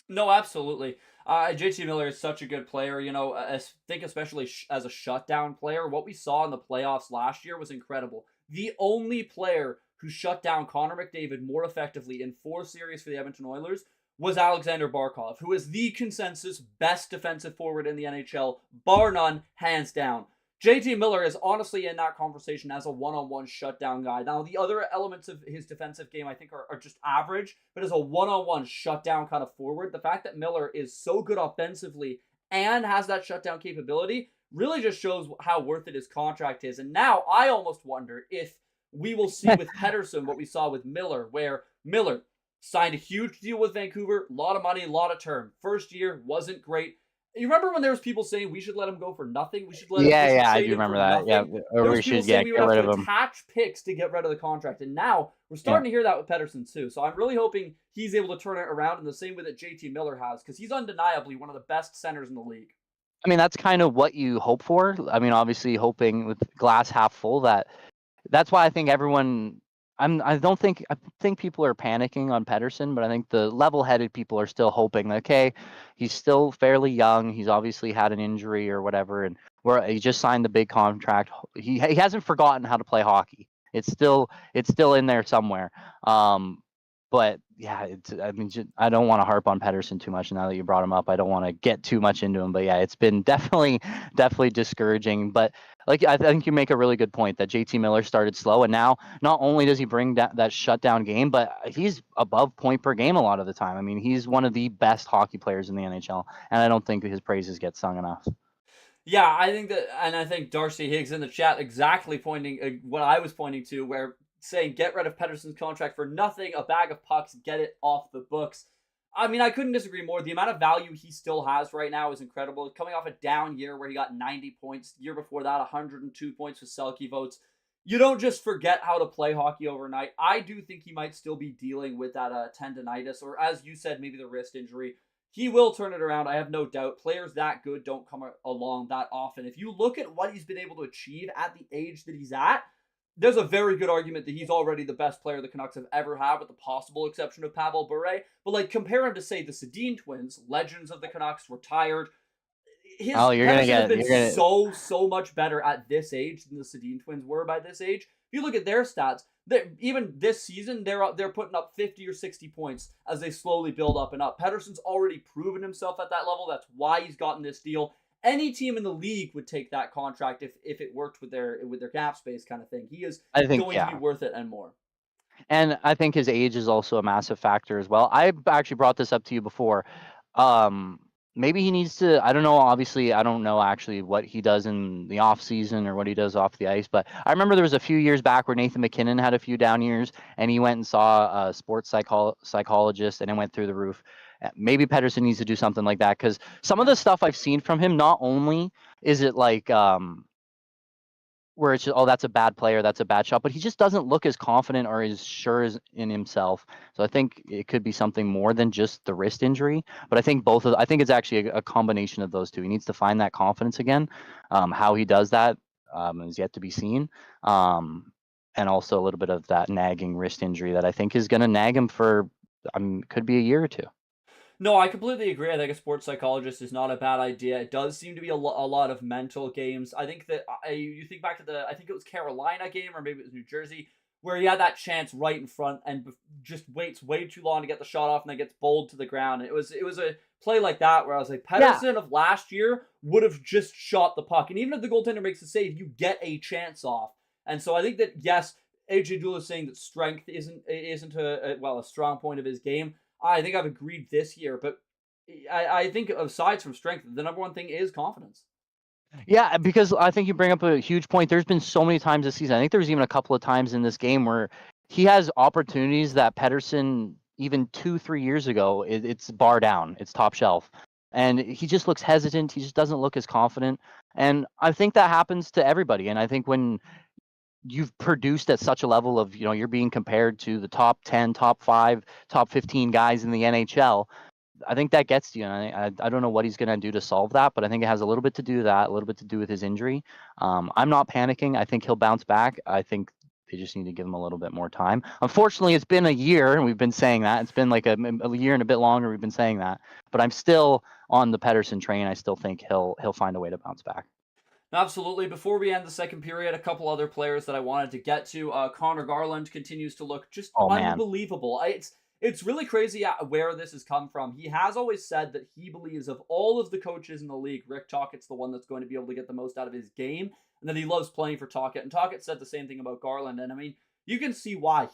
No, absolutely. JT Miller is such a good player. I think especially as a shutdown player, what we saw in the playoffs last year was incredible. The only player who shut down Connor McDavid more effectively in 4 series for the Edmonton Oilers was Alexander Barkov, who is the consensus best defensive forward in the NHL, bar none, hands down. JT Miller is honestly in that conversation as a one-on-one shutdown guy. Now, the other elements of his defensive game, I think, are just average, but as a one-on-one shutdown kind of forward, the fact that Miller is so good offensively and has that shutdown capability really just shows how worth it his contract is. And now I almost wonder if we will see with Pettersson what we saw with Miller, where Miller signed a huge deal with Vancouver, a lot of money, a lot of term. First year wasn't great. You remember when there was people saying we should let him go for nothing? We should let him I trade do him remember for that. nothing. Yeah, There or was we people should saying we would get have rid to of him. attach picks to get rid of the contract. And now we're starting to hear that with Pettersson too. So I'm really hoping he's able to turn it around in the same way that JT Miller has, because he's undeniably one of the best centers in the league. I mean, that's kind of what you hope for. I mean, obviously hoping with glass half full. That's why I think everyone. I think people are panicking on Pettersson, but I think the level-headed people are still hoping that, okay, he's still fairly young. He's obviously had an injury or whatever, and he just signed the big contract. He hasn't forgotten how to play hockey. It's still in there somewhere. But yeah, I mean, I don't want to harp on Pettersson too much now that you brought him up. I don't want to get too much into him, but yeah, it's been definitely discouraging. But like, I think you make a really good point that JT Miller started slow, and now not only does he bring that shutdown game, but he's above point per game a lot of the time. I mean, he's one of the best hockey players in the NHL, and I don't think his praises get sung enough. Yeah, I think that, and I think Darcy Higgs in the chat exactly pointing what I was pointing to, where saying get rid of Pettersson's contract for nothing, a bag of pucks, get it off the books. I mean, I couldn't disagree more. The amount of value he still has right now is incredible. Coming off a down year where he got 90 points, year before that 102 points with Selke votes. You don't just forget how to play hockey overnight. I do think he might still be dealing with that tendonitis, or as you said, maybe the wrist injury. He will turn it around, I have no doubt. Players that good don't come along that often. If you look at what he's been able to achieve at the age that he's at, there's a very good argument that he's already the best player the Canucks have ever had, with the possible exception of Pavel Bure. But like, compare him to, say, the Sedin twins, legends of the Canucks, retired. Pettersson has been so much better at this age than the Sedin twins were by this age. If you look at their stats, even this season, they're putting up 50 or 60 points as they slowly build up and up. Pettersson's already proven himself at that level. That's why he's gotten this deal. Any team in the league would take that contract if it worked with their cap space kind of thing. He is going to be worth it and more. And I think his age is also a massive factor as well. I actually brought this up to you before. Maybe he needs to, I don't know, obviously, I don't know actually what he does in the off season or what he does off the ice, but I remember there was a few years back where Nathan McKinnon had a few down years and he went and saw a sports psychologist and it went through the roof. Maybe Pettersson needs to do something like that, because some of the stuff I've seen from him, not only is it like where it's just, oh, that's a bad player, that's a bad shot, but he just doesn't look as confident or as sure as in himself. So I think it could be something more than just the wrist injury. But I think I think it's actually a combination of those two. He needs to find that confidence again. How he does that is yet to be seen. And also a little bit of that nagging wrist injury that I think is going to nag him for could be a year or two. No, I completely agree. I think a sports psychologist is not a bad idea. It does seem to be a lot of mental games. I think that you think back to I think it was Carolina game, or maybe it was New Jersey, where he had that chance right in front and just waits way too long to get the shot off and then gets bowled to the ground. It was a play like that where I was like, Pettersson of last year would have just shot the puck. And even if the goaltender makes the save, you get a chance off. And so I think that, yes, AJ Dula is saying that strength isn't a strong point of his game. I think I've agreed this year, but I think aside from strength, the number one thing is confidence. Yeah, because I think you bring up a huge point. There's been so many times this season. I think there was even a couple of times in this game where he has opportunities that Pettersson, even 2-3 years ago, it's bar down, it's top shelf. And he just looks hesitant. He just doesn't look as confident. And I think that happens to everybody. And I think when you've produced at such a level of, you're being compared to the top 10, top 5, top 15 guys in the NHL, I think that gets to you. And I don't know what he's going to do to solve that, but I think it has a little bit to do with that, a little bit to do with his injury. I'm not panicking. I think he'll bounce back. I think they just need to give him a little bit more time. Unfortunately, it's been a year, and we've been saying that. It's been like a year and a bit longer. We've been saying that, but I'm still on the Pedersen train. I still think he'll find a way to bounce back. Absolutely. Before we end the second period, a couple other players that I wanted to get to. Connor Garland continues to look just Oh man, unbelievable. It's really crazy where this has come from. He has always said that he believes of all of the coaches in the league, Rick Tocchet's the one that's going to be able to get the most out of his game, and that he loves playing for Tocchet. And Tocchet said the same thing about Garland. And I mean, you can see why.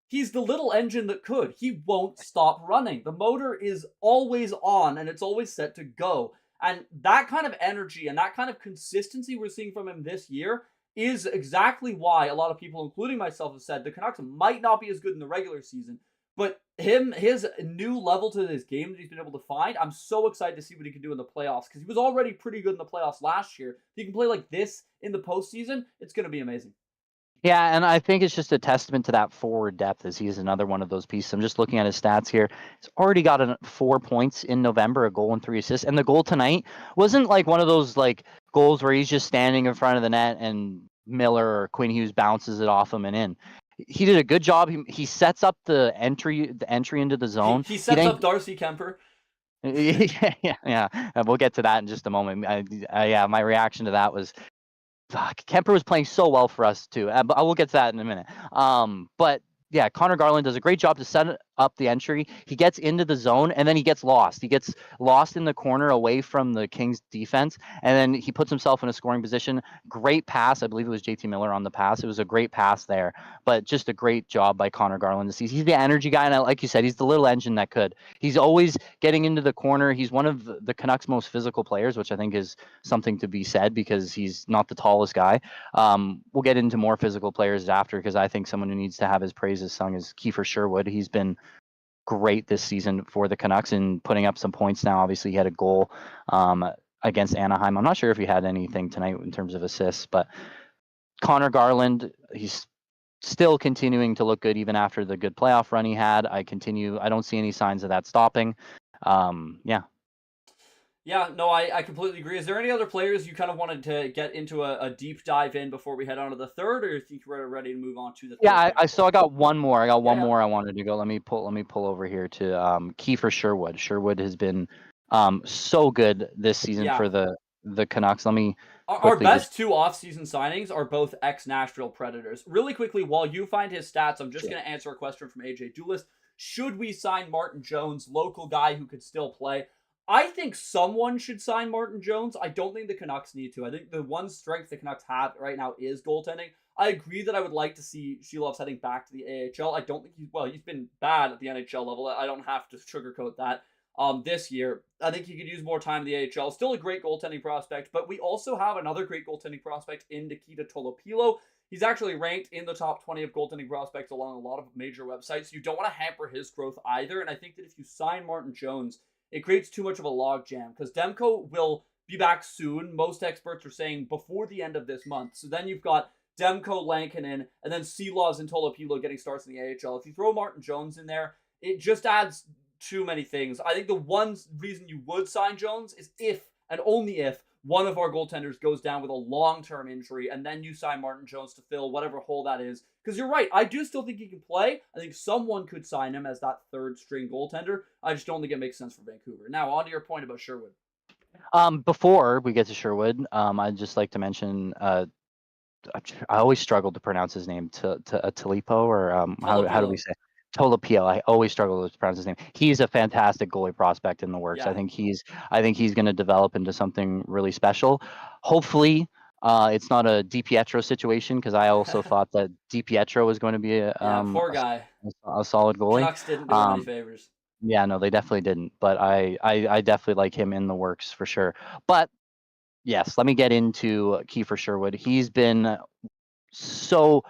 He's the little engine that could. He won't stop running. The motor is always on, and it's always set to go. And that kind of energy and that kind of consistency we're seeing from him this year is exactly why a lot of people, including myself, have said the Canucks might not be as good in the regular season. But his new level to his game that he's been able to find, I'm so excited to see what he can do in the playoffs, because he was already pretty good in the playoffs last year. If he can play like this in the postseason, it's going to be amazing. Yeah, and I think it's just a testament to that forward depth, as he is another one of those pieces. I'm just looking at his stats here. He's already got 4 points in November, a goal and 3 assists. And the goal tonight wasn't like one of those like goals where he's just standing in front of the net and Miller or Quinn Hughes bounces it off him and in. He did a good job. He sets up the entry into the zone. He sets up Darcy Kemper. Yeah. We'll get to that in just a moment. Yeah, my reaction to that was, Kemper was playing so well for us too. But I will get to that in a minute. But yeah, Connor Garland does a great job to set up the entry. He gets into the zone and then he gets lost. He gets lost in the corner away from the Kings defense, and then he puts himself in a scoring position. Great pass. I believe it was JT Miller on the pass. It was a great pass there, but just a great job by Connor Garland to see. He's the energy guy, and like you said, he's the little engine that could. He's always getting into the corner. He's one of the Canucks' most physical players, which I think is something to be said because he's not the tallest guy. We'll get into more physical players after, because I think someone who needs to have his praises sung is Kiefer Sherwood. He's been great this season for the Canucks and putting up some points now. Obviously, he had a goal against Anaheim. I'm not sure if he had anything tonight in terms of assists, but Connor Garland, he's still continuing to look good even after the good playoff run he had. I don't see any signs of that stopping. Yeah, no, I completely agree. Is there any other players you kind of wanted to get into a deep dive in before we head on to the third, or you think we're ready to move on to the third? Yeah, I got one more. I wanted to go. Let me pull over here to Kiefer Sherwood. Sherwood has been so good this season for the Canucks. Let me Our best two off-season signings are both ex-Nashville Predators. Really quickly, while you find his stats, I'm just going to answer a question from AJ Duelist. Should we sign Martin Jones, local guy who could still play? I think someone should sign Martin Jones. I don't think the Canucks need to. I think the one strength the Canucks have right now is goaltending. I agree that I would like to see Shelov's heading back to the AHL. I don't think he's been bad at the NHL level. I don't have to sugarcoat that. This year, I think he could use more time in the AHL. Still a great goaltending prospect, but we also have another great goaltending prospect in Nikita Tolopilo. He's actually ranked in the top 20 of goaltending prospects along a lot of major websites. You don't want to hamper his growth either, and I think that if you sign Martin Jones, it creates too much of a logjam, because Demko will be back soon. Most experts are saying before the end of this month. So then you've got Demko, Lankinen, and then Silovs and Tolopilo getting starts in the AHL. If you throw Martin Jones in there, it just adds too many things. I think the one reason you would sign Jones is if, and only if, one of our goaltenders goes down with a long-term injury, and then you sign Martin Jones to fill whatever hole that is. Because you're right, I do still think he can play. I think someone could sign him as that third-string goaltender. I just don't think it makes sense for Vancouver. Now, on to your point about Sherwood. Before we get to Sherwood, I'd just like to mention, I always struggle to pronounce his name, Talipo, or how do we say it? Tolopilo. I always struggle to pronounce his name. He's a fantastic goalie prospect in the works. Yeah. I think he's going to develop into something really special. Hopefully, it's not a DiPietro situation, because I also thought that DiPietro was going to be a solid goalie. Canucks didn't do him any favors. Yeah, no, they definitely didn't. But I definitely like him in the works for sure. But yes, let me get into Kiefer Sherwood. He's been so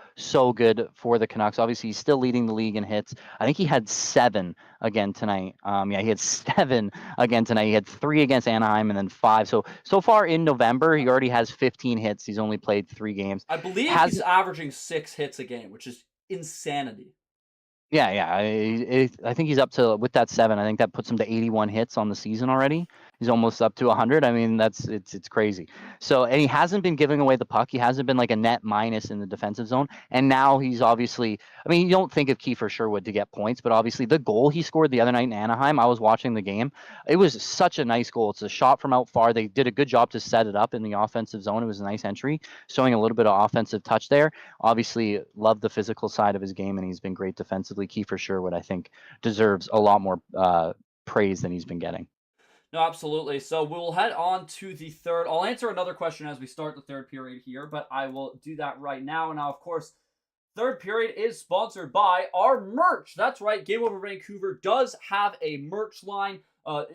good for the Canucks. Obviously, he's still leading the league in hits. I think he had 7 again tonight. He had 7 again tonight. He had 3 against Anaheim and then 5. So far in November, he already has 15 hits. He's only played 3 games. I believe he's averaging 6 hits a game, which is insanity. Yeah. I think he's up to, with that 7. I think that puts him to 81 hits on the season already. He's almost up to 100. I mean, it's crazy. So, and he hasn't been giving away the puck. He hasn't been like a net minus in the defensive zone. And now he's obviously, I mean, you don't think of Kiefer Sherwood to get points, but obviously the goal he scored the other night in Anaheim, I was watching the game. It was such a nice goal. It's a shot from out far. They did a good job to set it up in the offensive zone. It was a nice entry, showing a little bit of offensive touch there. Obviously, love the physical side of his game, and he's been great defensively. Kiefer Sherwood, I think, deserves a lot more praise than he's been getting. No, absolutely. So we'll head on to the third. I'll answer another question as we start the third period here, but I will do that right now. Now, of course, third period is sponsored by our merch. That's right. Game Over Vancouver does have a merch line.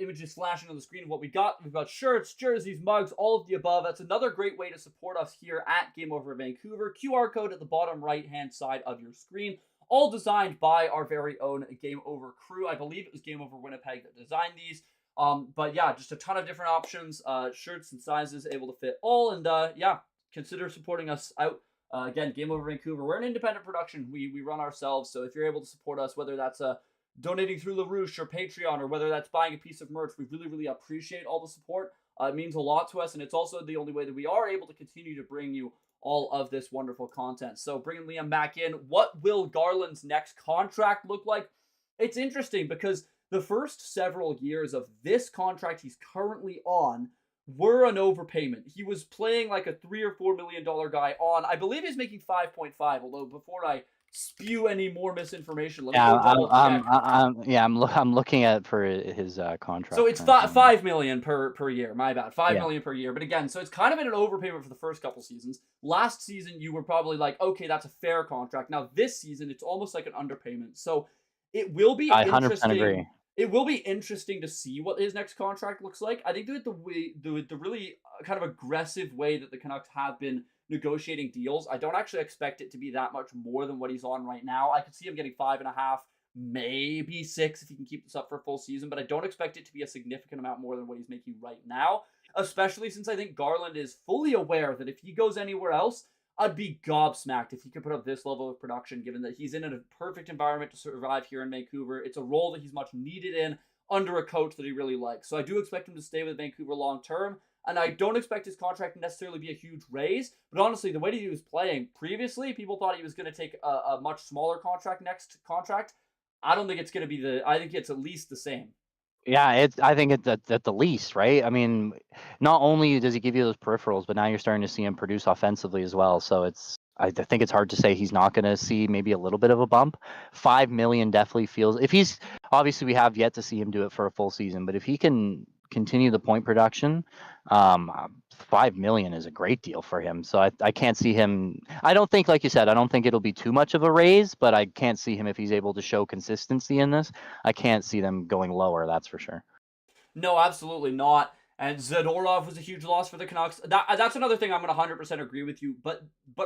Images flashing on the screen of what we got. We've got shirts, jerseys, mugs, all of the above. That's another great way to support us here at Game Over Vancouver. QR code at the bottom right-hand side of your screen. All designed by our very own Game Over crew. I believe it was Game Over Winnipeg that designed these. But yeah, just a ton of different options, shirts and sizes, able to fit all. And yeah, consider supporting us out. Again, Game Over Vancouver. We're an independent production. We run ourselves. So if you're able to support us, whether that's donating through LaRouche or Patreon, or whether that's buying a piece of merch, we really, really appreciate all the support. It means a lot to us, and it's also the only way that we are able to continue to bring you all of this wonderful content. So bringing Liam back in, what will Garland's next contract look like? It's interesting because the first several years of this contract he's currently on were an overpayment. He was playing like a $3 or $4 million guy on, I believe he's making 5.5, although before I spew any more misinformation, let me go double check. I'm looking at for his contract. So it's $5 million per year. My bad, $5 million per year. But again, so it's kind of been an overpayment for the first couple seasons. Last season, you were probably like, okay, that's a fair contract. Now this season, it's almost like an underpayment. So it will be. I 100% agree. It will be interesting to see what his next contract looks like. I think the really kind of aggressive way that the Canucks have been negotiating deals, I don't actually expect it to be that much more than what he's on right now. I could see him getting 5.5, maybe 6 if he can keep this up for a full season, but I don't expect it to be a significant amount more than what he's making right now, especially since I think Garland is fully aware that if he goes anywhere else, I'd be gobsmacked if he could put up this level of production, given that he's in a perfect environment to survive here in Vancouver. It's a role that he's much needed in under a coach that he really likes. So I do expect him to stay with Vancouver long term, and I don't expect his contract to necessarily be a huge raise. But honestly, the way that he was playing previously, people thought he was going to take a much smaller next contract. I don't think it's going to be I think it's at least the same. Yeah, I think it's at the least, right? I mean, not only does he give you those peripherals, but now you're starting to see him produce offensively as well. So I think it's hard to say he's not going to see maybe a little bit of a bump. 5 million definitely feels, if he's, obviously we have yet to see him do it for a full season, but if he can continue the point production, 5 million is a great deal for him. So I can't see him. I don't think, like you said, I don't think it'll be too much of a raise, but I can't see him if he's able to show consistency in this. I can't see them going lower. That's for sure. No, absolutely not. And Zadorov was a huge loss for the Canucks. That's another thing I'm going to 100% agree with you. But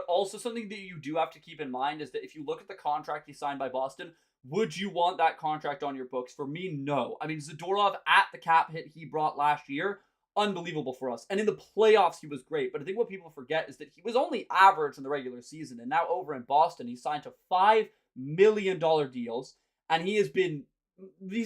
also something that you do have to keep in mind is that if you look at the contract he signed by Boston, would you want that contract on your books? For me, no. I mean, Zadorov at the cap hit he brought last year, unbelievable for us. And in the playoffs, he was great. But I think what people forget is that he was only average in the regular season. And now over in Boston, he signed to $5 million deals. And he's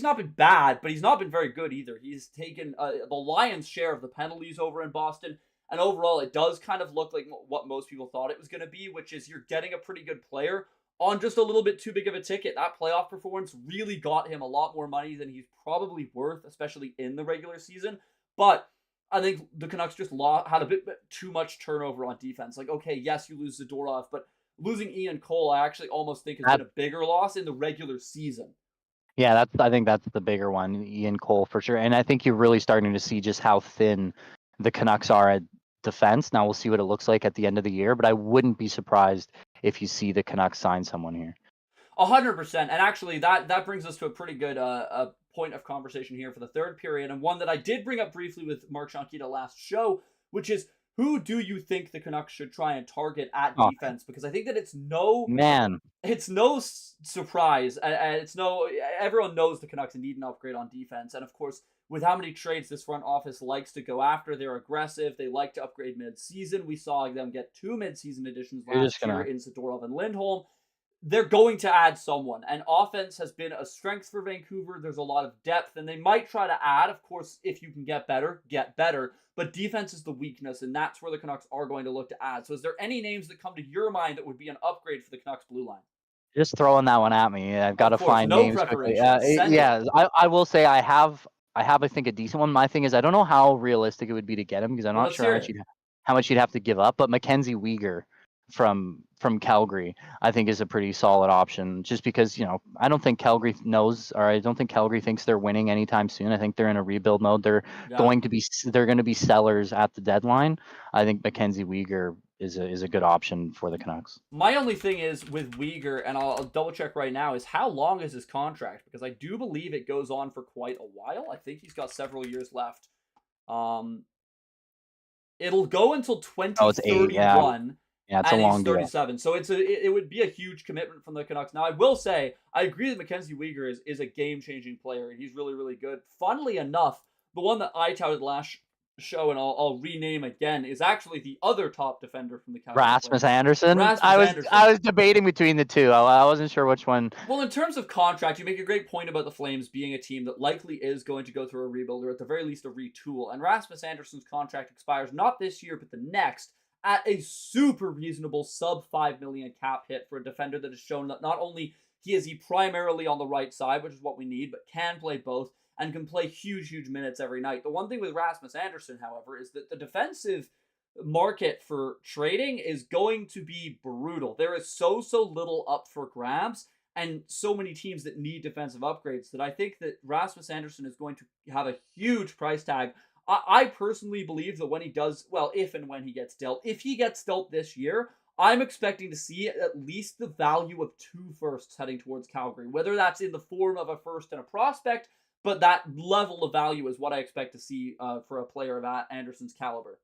not been bad, but he's not been very good either. He's taken the lion's share of the penalties over in Boston. And overall, it does kind of look like what most people thought it was going to be, which is you're getting a pretty good player on just a little bit too big of a ticket. That playoff performance really got him a lot more money than he's probably worth, especially in the regular season. But I think the Canucks just had a bit too much turnover on defense. Like, okay, yes, you lose Zadorov, but losing Ian Cole, I actually almost think has been a bigger loss in the regular season. Yeah, I think that's the bigger one, Ian Cole for sure. And I think you're really starting to see just how thin the Canucks are at defense. Now we'll see what it looks like at the end of the year, but I wouldn't be surprised if you see the Canucks sign someone here. 100%. And actually, that brings us to a pretty good point of conversation here for the third period, and one that I did bring up briefly with Mark Sianquita last show, which is, who do you think the Canucks should try and target at defense? Because I think that it's no surprise. Everyone knows the Canucks need an upgrade on defense. And of course, with how many trades this front office likes to go after, they're aggressive. They like to upgrade mid-season. We saw them get 2 mid-season additions last year in Zadorov and Lindholm. they're going to add someone. And offense has been a strength for Vancouver. There's a lot of depth, and they might try to add. Of course, if you can get better, get better. But defense is the weakness, and that's where the Canucks are going to look to add. So is there any names that come to your mind that would be an upgrade for the Canucks blue line? Just throwing that one at me. I've got to Of course, find no names quickly. preparation. Send Yeah, it. I will say I think a decent one. My thing is I don't know how realistic it would be to get him because I'm Well, not let's sure hear it. how much you'd have to give up. But Mackenzie Weegar from Calgary, I think is a pretty solid option. Just because I don't think Calgary knows, or I don't think Calgary thinks they're winning anytime soon. I think they're in a rebuild mode. They're Yeah. going to be sellers at the deadline. I think Mackenzie Weegar is a good option for the Canucks. My only thing is with Weegar, and I'll double check right now, is how long is his contract? Because I do believe it goes on for quite a while. I think he's got several years left. It'll go until 2031. Oh, it's 8. Yeah, it's a and long he's deal. 37. So it would be a huge commitment from the Canucks. Now, I will say, I agree that Mackenzie Weegar is a game-changing player. He's really, really good. Funnily enough, the one that I touted last show, and I'll rename again, is actually the other top defender from the Canucks. Rasmus Andersson. Andersson. I was debating between the two. I wasn't sure which one. Well, in terms of contract, you make a great point about the Flames being a team that likely is going to go through a rebuild, or at the very least a retool. And Rasmus Andersson's contract expires not this year, but the next, at a super reasonable sub $5 million cap hit for a defender that has shown that not only is he primarily on the right side, which is what we need, but can play both and can play huge, huge minutes every night. The one thing with Rasmus Andersson, however, is that the defensive market for trading is going to be brutal. There is so little up for grabs and so many teams that need defensive upgrades that I think that Rasmus Andersson is going to have a huge price tag. I personally believe that when he does, well, if and when he gets dealt, if he gets dealt this year, I'm expecting to see at least the value of 2 firsts heading towards Calgary, whether that's in the form of a first and a prospect, but that level of value is what I expect to see for a player of Andersson's caliber.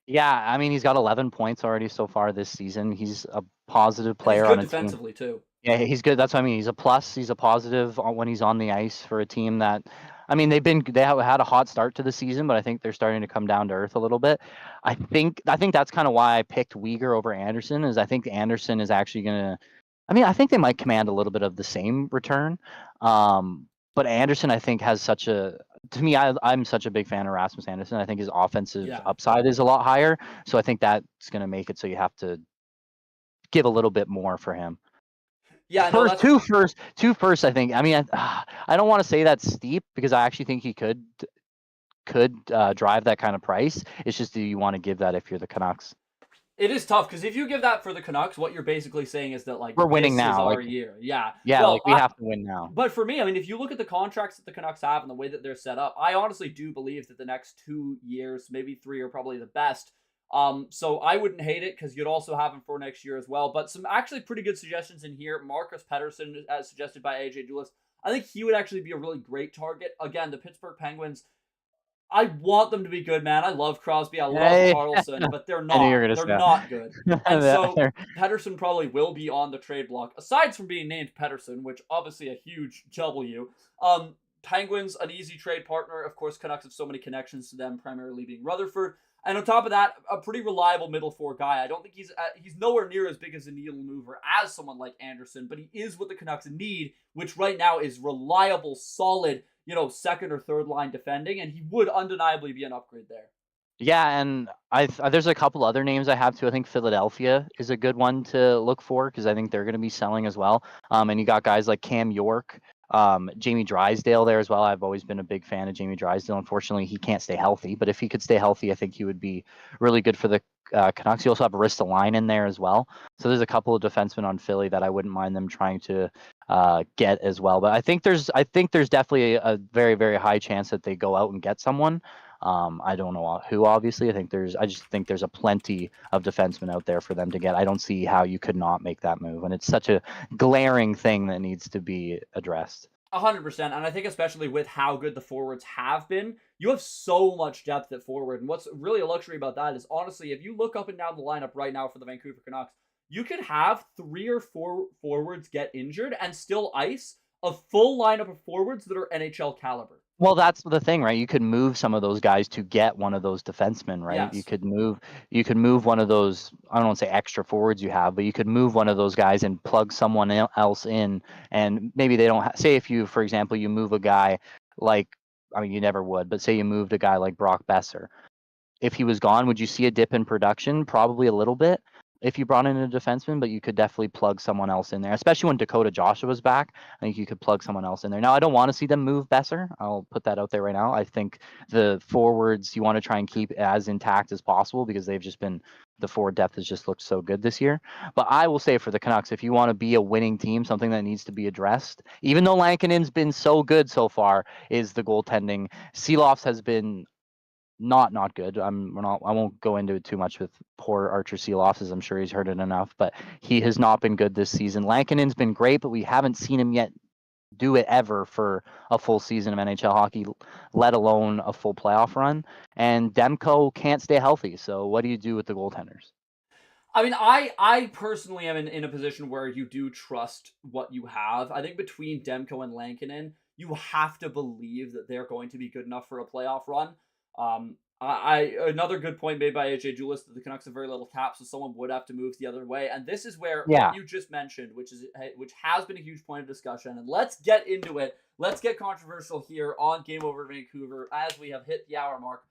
Yeah, I mean, he's got 11 points already so far this season. He's a positive player on a defensively team. too. Yeah, he's good. That's what I mean. He's a plus. He's a positive when he's on the ice for a team that, I mean, they have had a hot start to the season, but I think they're starting to come down to earth a little bit. I think that's kind of why I picked Weegar over Andersson. Is I think Andersson is actually gonna. I mean, I think they might command a little bit of the same return. But Andersson, I think, has such a. To me, I'm such a big fan of Rasmus Andersson. I think his offensive upside is a lot higher. So I think that's going to make it so you have to give a little bit more for him. Yeah, two first. I think. I mean, I don't want to say that's steep because I actually think he could drive that kind of price. It's just, do you want to give that if you're the Canucks? It is tough because if you give that for the Canucks, what you're basically saying is that we're winning this now. Is our year. Yeah. Yeah, well, we have to win now. But for me, I mean, if you look at the contracts that the Canucks have and the way that they're set up, I honestly do believe that the next 2 years, maybe 3, are probably the best. So I wouldn't hate it because you'd also have him for next year as well. But some actually pretty good suggestions in here. Marcus Pettersson, as suggested by AJ Dulis. I think he would actually be a really great target. Again, the Pittsburgh Penguins, I want them to be good, man. I love Crosby. I love Carlson, but they're not. They're not good. And so Pettersson probably will be on the trade block. Aside from being named Pettersson, which obviously a huge W. Penguins, an easy trade partner. Of course, Canucks have so many connections to them, primarily being Rutherford. And on top of that, a pretty reliable middle four guy. I don't think he's nowhere near as big as a needle mover as someone like Andersson, but he is what the Canucks need, which right now is reliable, solid, second or third line defending, and he would undeniably be an upgrade there. Yeah, and there's a couple other names I have too. I think Philadelphia is a good one to look for because I think they're going to be selling as well. And you got guys like Cam York, Jamie Drysdale there as well. I've always been a big fan of Jamie Drysdale. Unfortunately, he can't stay healthy, but if he could stay healthy, I think he would be really good for the Canucks. You also have Ristolainen in there as well. So there's a couple of defensemen on Philly that I wouldn't mind them trying to get as well. But I think there's definitely a very, very high chance that they go out and get someone. I don't know who, obviously. I just think there's a plenty of defensemen out there for them to get. I don't see how you could not make that move. And it's such a glaring thing that needs to be addressed. 100%. And I think especially with how good the forwards have been, you have so much depth at forward. And what's really a luxury about that is, honestly, if you look up and down the lineup right now for the Vancouver Canucks, you could have 3 or 4 forwards get injured and still ice a full lineup of forwards that are NHL caliber. Well, that's the thing, right? You could move some of those guys to get one of those defensemen, right? Yes. You could move one of those, I don't want to say extra forwards you have, but you could move one of those guys and plug someone else in, and maybe they don't say if you, for example, you move a guy like, I mean, you never would, but say you moved a guy like Brock Besser. If he was gone, would you see a dip in production? Probably a little bit if you brought in a defenseman, but you could definitely plug someone else in there, especially when Dakota Joshua's back. I think you could plug someone else in there. Now, I don't want to see them move Besser. I'll put that out there right now. I think the forwards you want to try and keep as intact as possible because they've just been the forward depth has just looked so good this year. But I will say for the Canucks, if you want to be a winning team, something that needs to be addressed, even though Lankinen's been so good so far, is the goaltending. Seeloff's has been not good. I won't go into it too much with poor Archer Seeloff, as I'm sure he's heard it enough, but he has not been good this season. Lankinen's been great, but we haven't seen him yet do it ever for a full season of NHL hockey, let alone a full playoff run. And Demko can't stay healthy. So what do you do with the goaltenders? I mean, I personally am in a position where you do trust what you have. I think between Demko and Lankinen, you have to believe that they're going to be good enough for a playoff run. I another good point made by AJ Julis that the Canucks have very little cap, so someone would have to move the other way. And this is where Yeah. what you just mentioned, which has been a huge point of discussion. And let's get into it. Let's get controversial here on Game Over Vancouver as we have hit the hour mark.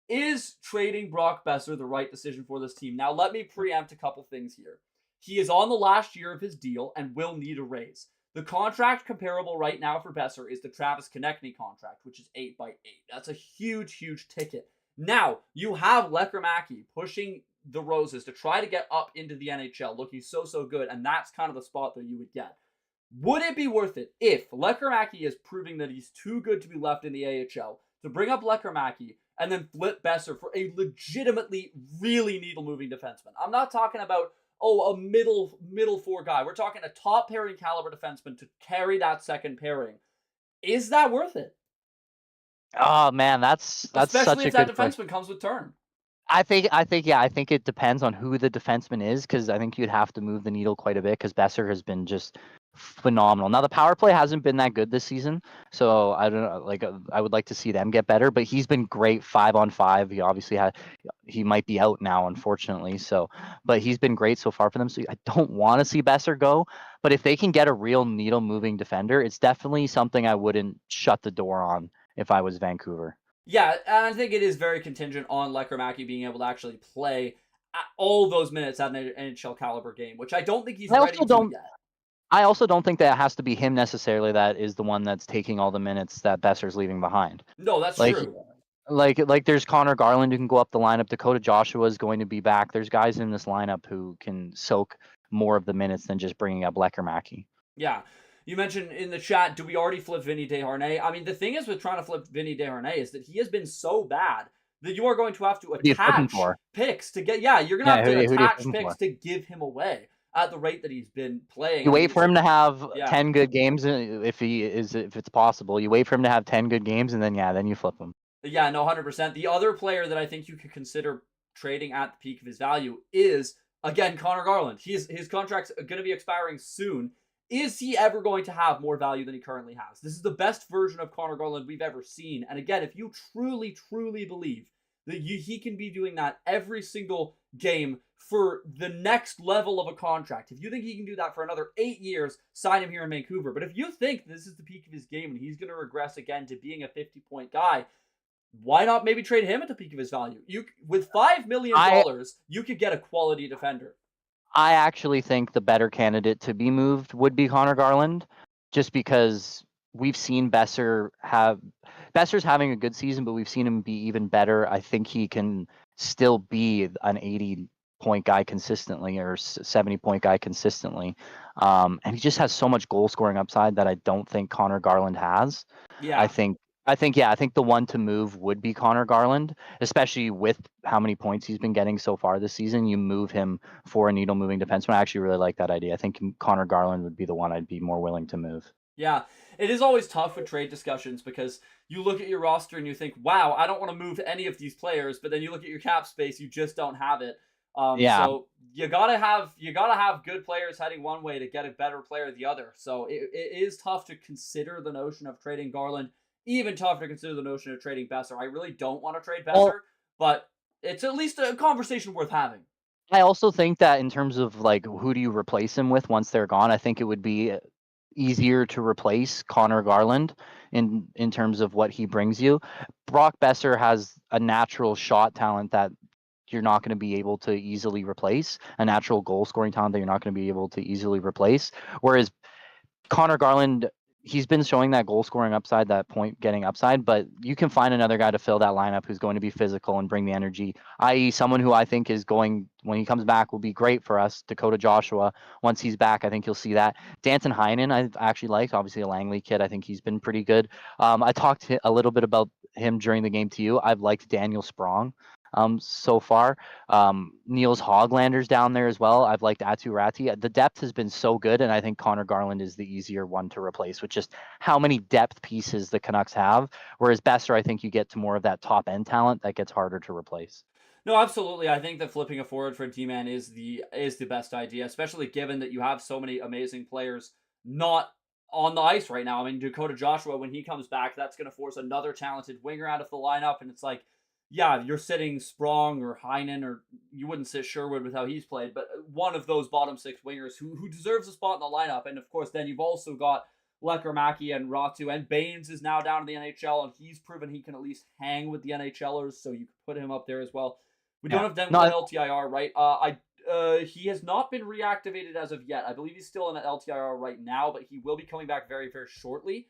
Is trading Brock Besser the right decision for this team? Now, let me preempt a couple things here. He is on the last year of his deal and will need a raise. The contract comparable right now for Besser is the Travis Konechny contract, which is 8x8. That's a huge, huge ticket. Now, you have Lekkerimäki pushing the Roses to try to get up into the NHL, looking so good, and that's kind of the spot that you would get. Would it be worth it if Lekkerimäki is proving that he's too good to be left in the AHL to bring up Lekkerimäki and then flip Besser for a legitimately really needle-moving defenseman? I'm not talking about, a middle four guy. We're talking a top pairing caliber defenseman to carry that second pairing. Is that worth it? Oh man, that's Especially such a if that good question. defenseman comes with turn. I think it depends on who the defenseman is because I think you'd have to move the needle quite a bit because Besser has been just phenomenal. Now the power play hasn't been that good this season, so I don't know. Like I would like to see them get better, but he's been great 5-on-5. He might be out now, unfortunately. So, but he's been great so far for them. So I don't want to see Besser go, but if they can get a real needle moving defender, it's definitely something I wouldn't shut the door on if I was Vancouver. Yeah, and I think it is very contingent on Lekkerimäki being able to actually play all those minutes at an NHL caliber game, which I don't think he's I ready also to don't yet. I also don't think that it has to be him necessarily that is the one that's taking all the minutes that Besser's leaving behind. No, that's Like true. like there's Connor Garland who can go up the lineup. Dakota Joshua is going to be back. There's guys in this lineup who can soak more of the minutes than just bringing up Lekkerimäki. Yeah. You mentioned in the chat, do we already flip Vinny Desharnais? I mean, the thing is with trying to flip Vinny Desharnais is that he has been so bad that you are going to have to Who do you flip him attach for? picks to get. Yeah, you're going to Yeah, have to who do you flip attach him picks for? to give him away at the rate that he's been playing. You I mean, wait for him to have yeah. 10 good games if it's possible. You wait for him to have 10 good games and then you flip him. Yeah, no, 100%. The other player that I think you could consider trading at the peak of his value is, again, Connor Garland. His contract's going to be expiring soon. Is he ever going to have more value than he currently has? This is the best version of Connor Garland we've ever seen. And again, if you truly believe that he can be doing that every single game for the next level of a contract, if you think he can do that for another 8 years, sign him here in Vancouver. But if you think this is the peak of his game and he's going to regress again to being a 50-point guy, why not maybe trade him at the peak of his value? With $5 million, you could get a quality defender. I actually think the better candidate to be moved would be Connor Garland, just because we've seen Besser's having a good season, but we've seen him be even better. I think he can still be an 80-point guy consistently or 70-point guy consistently. And he just has so much goal scoring upside that I don't think Connor Garland has. Yeah. I think the one to move would be Connor Garland, especially with how many points he's been getting so far this season. You move him for a needle moving defenseman. I actually really like that idea. I think Connor Garland would be the one I'd be more willing to move. Yeah, it is always tough with trade discussions because you look at your roster and you think, wow, I don't want to move any of these players, but then you look at your cap space, you just don't have it. So you gotta have good players heading one way to get a better player the other. So it is tough to consider the notion of trading Garland even tougher to consider the notion of trading Besser. I really don't want to trade Besser, Well, but it's at least a conversation worth having. I also think that in terms of like who do you replace him with once they're gone, I think it would be easier to replace Connor Garland in terms of what he brings you. Brock Besser has a natural shot talent that you're not going to be able to easily replace, a natural goal scoring talent that you're not going to be able to easily replace. Whereas Connor Garland, he's been showing that goal scoring upside, that point getting upside, but you can find another guy to fill that lineup who's going to be physical and bring the energy, i.e., someone who I think is going, when he comes back, will be great for us. Dakota Joshua, once he's back, I think you'll see that. Danton Heinen, I've actually liked, obviously a Langley kid. I think he's been pretty good. I talked a little bit about him during the game to you. I've liked Daniel Sprong so far. Niels Hoglander's down there as well. I've liked Atu Ratti. The depth has been so good, and I think Connor Garland is the easier one to replace with just how many depth pieces the Canucks have. Whereas Besser, I think you get to more of that top end talent that gets harder to replace. No, absolutely. I think that flipping a forward for D-man is the best idea, especially given that you have so many amazing players not on the ice right now. I mean, Dakota Joshua, when he comes back, that's going to force another talented winger out of the lineup, and it's like, yeah, you're sitting Sprong or Heinen, or you wouldn't sit Sherwood with how he's played, but one of those bottom six wingers who deserves a spot in the lineup. And of course, then you've also got Lekkerimäki and Ratu, and Baines is now down in the NHL, and he's proven he can at least hang with the NHLers, so you could put him up there as well. We don't have Demko on LTIR, right? He has not been reactivated as of yet. I believe he's still in an LTIR right now, but he will be coming back very, very shortly.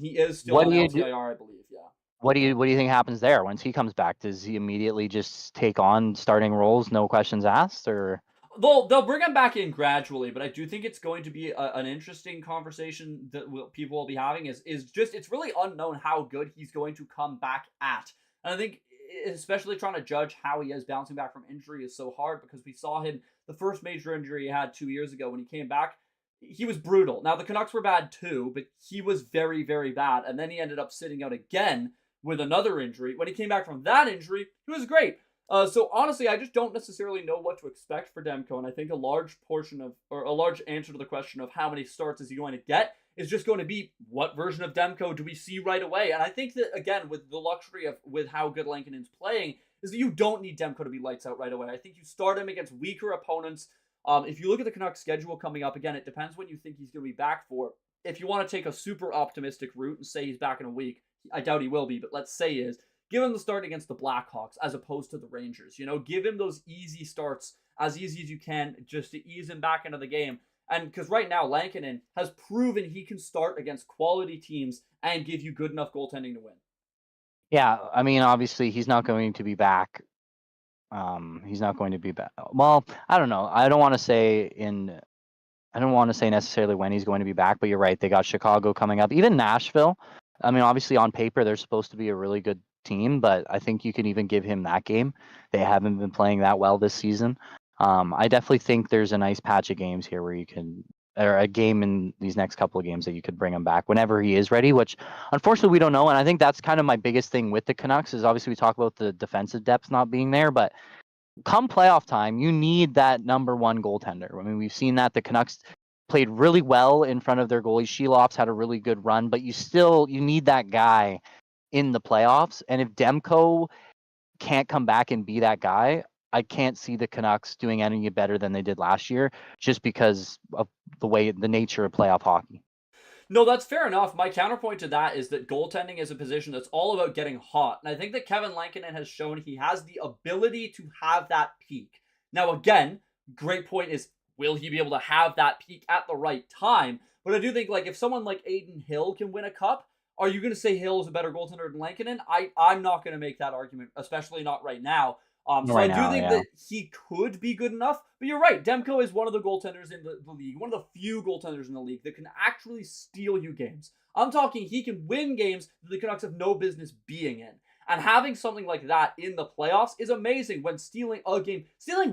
He is still on LTIR, I believe, yeah. What do you think happens there once he comes back? Does he immediately just take on starting roles, no questions asked, or? They'll bring him back in gradually, but I do think it's going to be an interesting conversation that people will be having. It's really unknown how good he's going to come back at, and I think especially trying to judge how he is bouncing back from injury is so hard, because we saw him, the first major injury he had 2 years ago when he came back. He was brutal. Now the Canucks were bad too, but he was very, very bad, and then he ended up sitting out again with another injury. When he came back from that injury, he was great. So honestly, I just don't necessarily know what to expect for Demko, and I think a large answer to the question of how many starts is he going to get is just going to be, what version of Demko do we see right away? And I think that, again, with the luxury of with how good Lankinen's playing, is that you don't need Demko to be lights out right away. I think you start him against weaker opponents. If you look at the Canucks schedule coming up, again, it depends when you think he's going to be back for. If you want to take a super optimistic route and say he's back in a week, I doubt he will be, but let's say he is. Give him the start against the Blackhawks as opposed to the Rangers. You know, give him those easy starts, as easy as you can, just to ease him back into the game. And because right now, Lankinen has proven he can start against quality teams and give you good enough goaltending to win. Yeah, I mean, obviously, he's not going to be back. He's not going to be back. Well, I don't know. I don't want to say necessarily when he's going to be back, but you're right. They got Chicago coming up, even Nashville. I mean, obviously, on paper, they're supposed to be a really good team, but I think you can even give him that game. They haven't been playing that well this season. I definitely think there's a nice patch of games here where you can, or a game in these next couple of games that you could bring him back whenever he is ready, which unfortunately we don't know. And I think that's kind of my biggest thing with the Canucks is obviously we talk about the defensive depth not being there, but come playoff time, you need that number one goaltender. I mean, we've seen that the Canucks played really well in front of their goalie. Sheloff's had a really good run, but you need that guy in the playoffs. And if Demko can't come back and be that guy, I can't see the Canucks doing any better than they did last year, just because of the nature of playoff hockey. No, that's fair enough. My counterpoint to that is that goaltending is a position that's all about getting hot. And I think that Kevin Lankinen has shown he has the ability to have that peak. Now, again, great point is, will he be able to have that peak at the right time? But I do think, like, if someone like Aiden Hill can win a cup, are you going to say Hill is a better goaltender than Lankinen? I'm not going to make that argument, especially not right now. So I do think that he could be good enough. But you're right. Demko is one of the goaltenders in the league, one of the few goaltenders in the league that can actually steal you games. I'm talking he can win games that the Canucks have no business being in. And having something like that in the playoffs is amazing. When stealing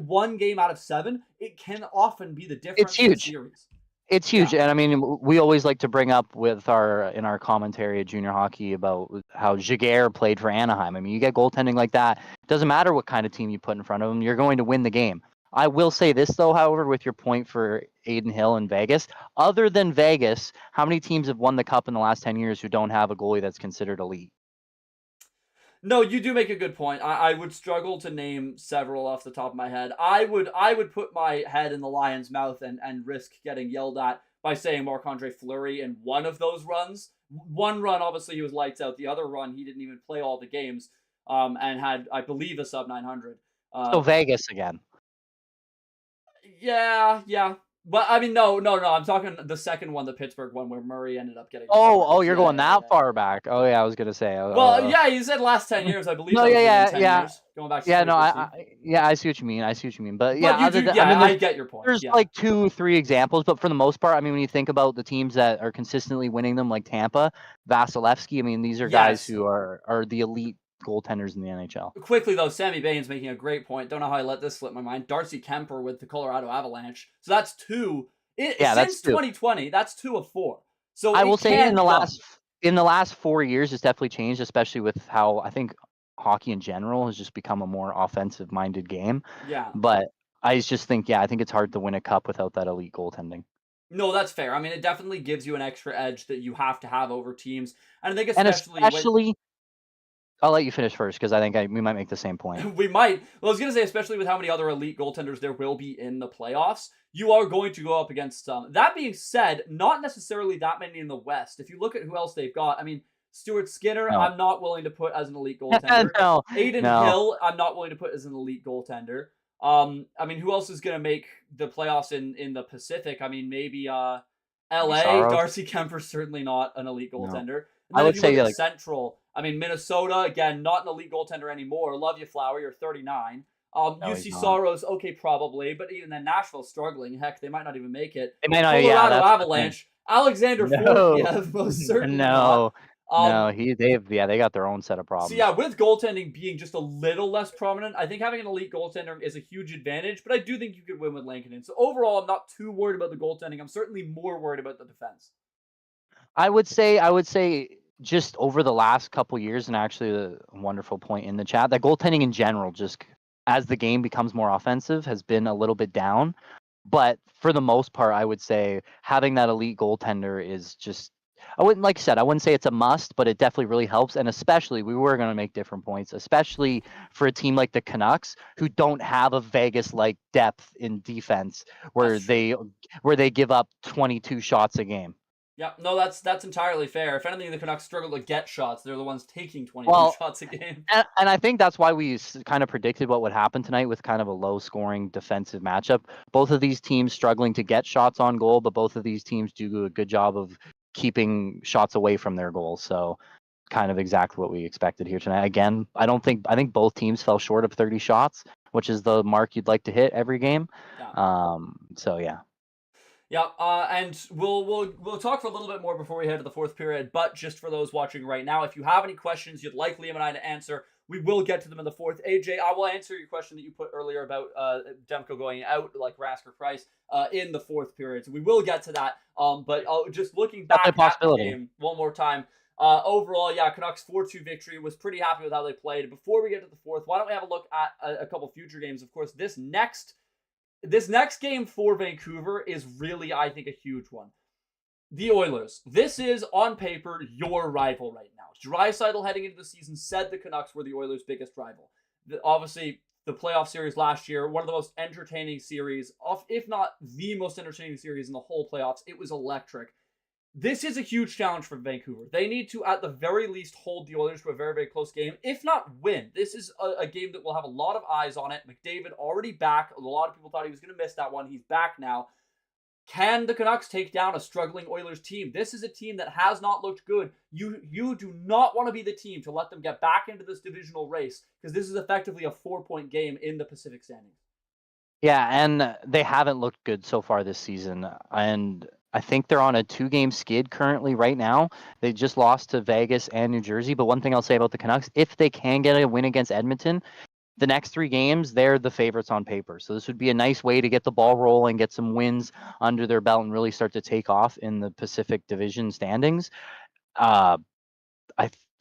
one game out of 7, it can often be the difference. It's huge. In the series. It's huge, yeah. And I mean, we always like to bring up in our commentary at junior hockey about how Jaguar played for Anaheim. I mean, you get goaltending like that. It doesn't matter what kind of team you put in front of them, you're going to win the game. I will say this though, however, with your point for Aiden Hill in Vegas, other than Vegas, how many teams have won the cup in the last 10 years who don't have a goalie that's considered elite? No, you do make a good point. I would struggle to name several off the top of my head. I would put my head in the lion's mouth and risk getting yelled at by saying Marc-Andre Fleury in one of those runs. One run, obviously, he was lights out. The other run, he didn't even play all the games, and had, I believe, a sub 900. So Vegas again. Yeah. But I mean, no. I'm talking the second one, the Pittsburgh one, where Murray ended up getting. You're going that far back. Oh yeah, I was gonna say. Well, yeah, you said last 10 years, I believe. No, that yeah, was within 10 yeah. years, going back to Yeah, no, 2015. I see what you mean. But yeah, I get your point. There's like 2-3 examples, but for the most part, I mean, when you think about the teams that are consistently winning them, like Tampa, Vasilevsky, I mean, these are guys who are the elite goaltenders in the NHL. Quickly though, Sammy Bain's making a great point. Don't know how I let this slip my mind. Darcy Kemper with the Colorado Avalanche. So that's two. Since 2020, that's 2 of 4. So I will say in the last 4 years, it's definitely changed, especially with how I think hockey in general has just become a more offensive-minded game. Yeah. But I just think, I think it's hard to win a cup without that elite goaltending. No, that's fair. I mean, it definitely gives you an extra edge that you have to have over teams. And I think especially I'll let you finish first because I think we might make the same point. We might. Well, I was going to say, especially with how many other elite goaltenders there will be in the playoffs, you are going to go up against some. That being said, not necessarily that many in the West. If you look at who else they've got, I mean, Stuart Skinner, I'm not willing to put as an elite goaltender. Aiden Hill, I'm not willing to put as an elite goaltender. I mean, who else is going to make the playoffs in the Pacific? I mean, maybe LA. Darcy Kemper's certainly not an elite goaltender. And then I would say like Central. I mean, Minnesota, again, not an elite goaltender anymore. Love you, Flower. You're 39. UC Soros, okay, probably. But even then, Nashville's struggling. Heck, they might not even make it. They may not, Colorado Avalanche. Alexander Fortiev, most certainly not. They got their own set of problems. So yeah, with goaltending being just a little less prominent, I think having an elite goaltender is a huge advantage, but I do think you could win with Lankinen. So overall, I'm not too worried about the goaltending. I'm certainly more worried about the defense. I would say just over the last couple years, and actually a wonderful point in the chat, that goaltending in general, just as the game becomes more offensive, has been a little bit down. But for the most part, I would say having that elite goaltender is just, I wouldn't say it's a must, but it definitely really helps. And especially, we were going to make different points, especially for a team like the Canucks, who don't have a Vegas-like depth in defense, where they give up 22 shots a game. Yeah, no, that's entirely fair. If anything, the Canucks struggle to get shots. They're the ones taking 22 shots a game. And I think that's why we kind of predicted what would happen tonight with kind of a low-scoring defensive matchup. Both of these teams struggling to get shots on goal, but both of these teams do a good job of keeping shots away from their goals. So kind of exactly what we expected here tonight. Again, I think both teams fell short of 30 shots, which is the mark you'd like to hit every game. Yeah. So yeah. Yeah, and we'll talk for a little bit more before we head to the fourth period, but just for those watching right now, if you have any questions you'd like Liam and I to answer, we will get to them in the fourth. AJ, I will answer your question that you put earlier about Demko going out like Rasker Price in the fourth period. So we will get to that, but just looking back at the game one more time, overall, yeah, Canucks 4-2 victory. Was pretty happy with how they played. Before we get to the fourth, why don't we have a look at a couple future games? Of course, this next game for Vancouver is really, I think, a huge one. The Oilers. This is, on paper, your rival right now. Draisaitl heading into the season said the Canucks were the Oilers' biggest rival. Obviously, the playoff series last year, one of the most entertaining series, if not the most entertaining series in the whole playoffs. It was electric. This is a huge challenge for Vancouver. They need to, at the very least, hold the Oilers to a very, very close game, if not win. This is a game that will have a lot of eyes on it. McDavid already back. A lot of people thought he was going to miss that one. He's back now. Can the Canucks take down a struggling Oilers team? This is a team that has not looked good. You do not want to be the team to let them get back into this divisional race, because this is effectively a 4-point game in the Pacific standings. Yeah, and they haven't looked good so far this season. And I think they're on a 2-game skid currently right now. They just lost to Vegas and New Jersey. But one thing I'll say about the Canucks, if they can get a win against Edmonton, the next 3 games, they're the favorites on paper. So this would be a nice way to get the ball rolling, get some wins under their belt, and really start to take off in the Pacific Division standings.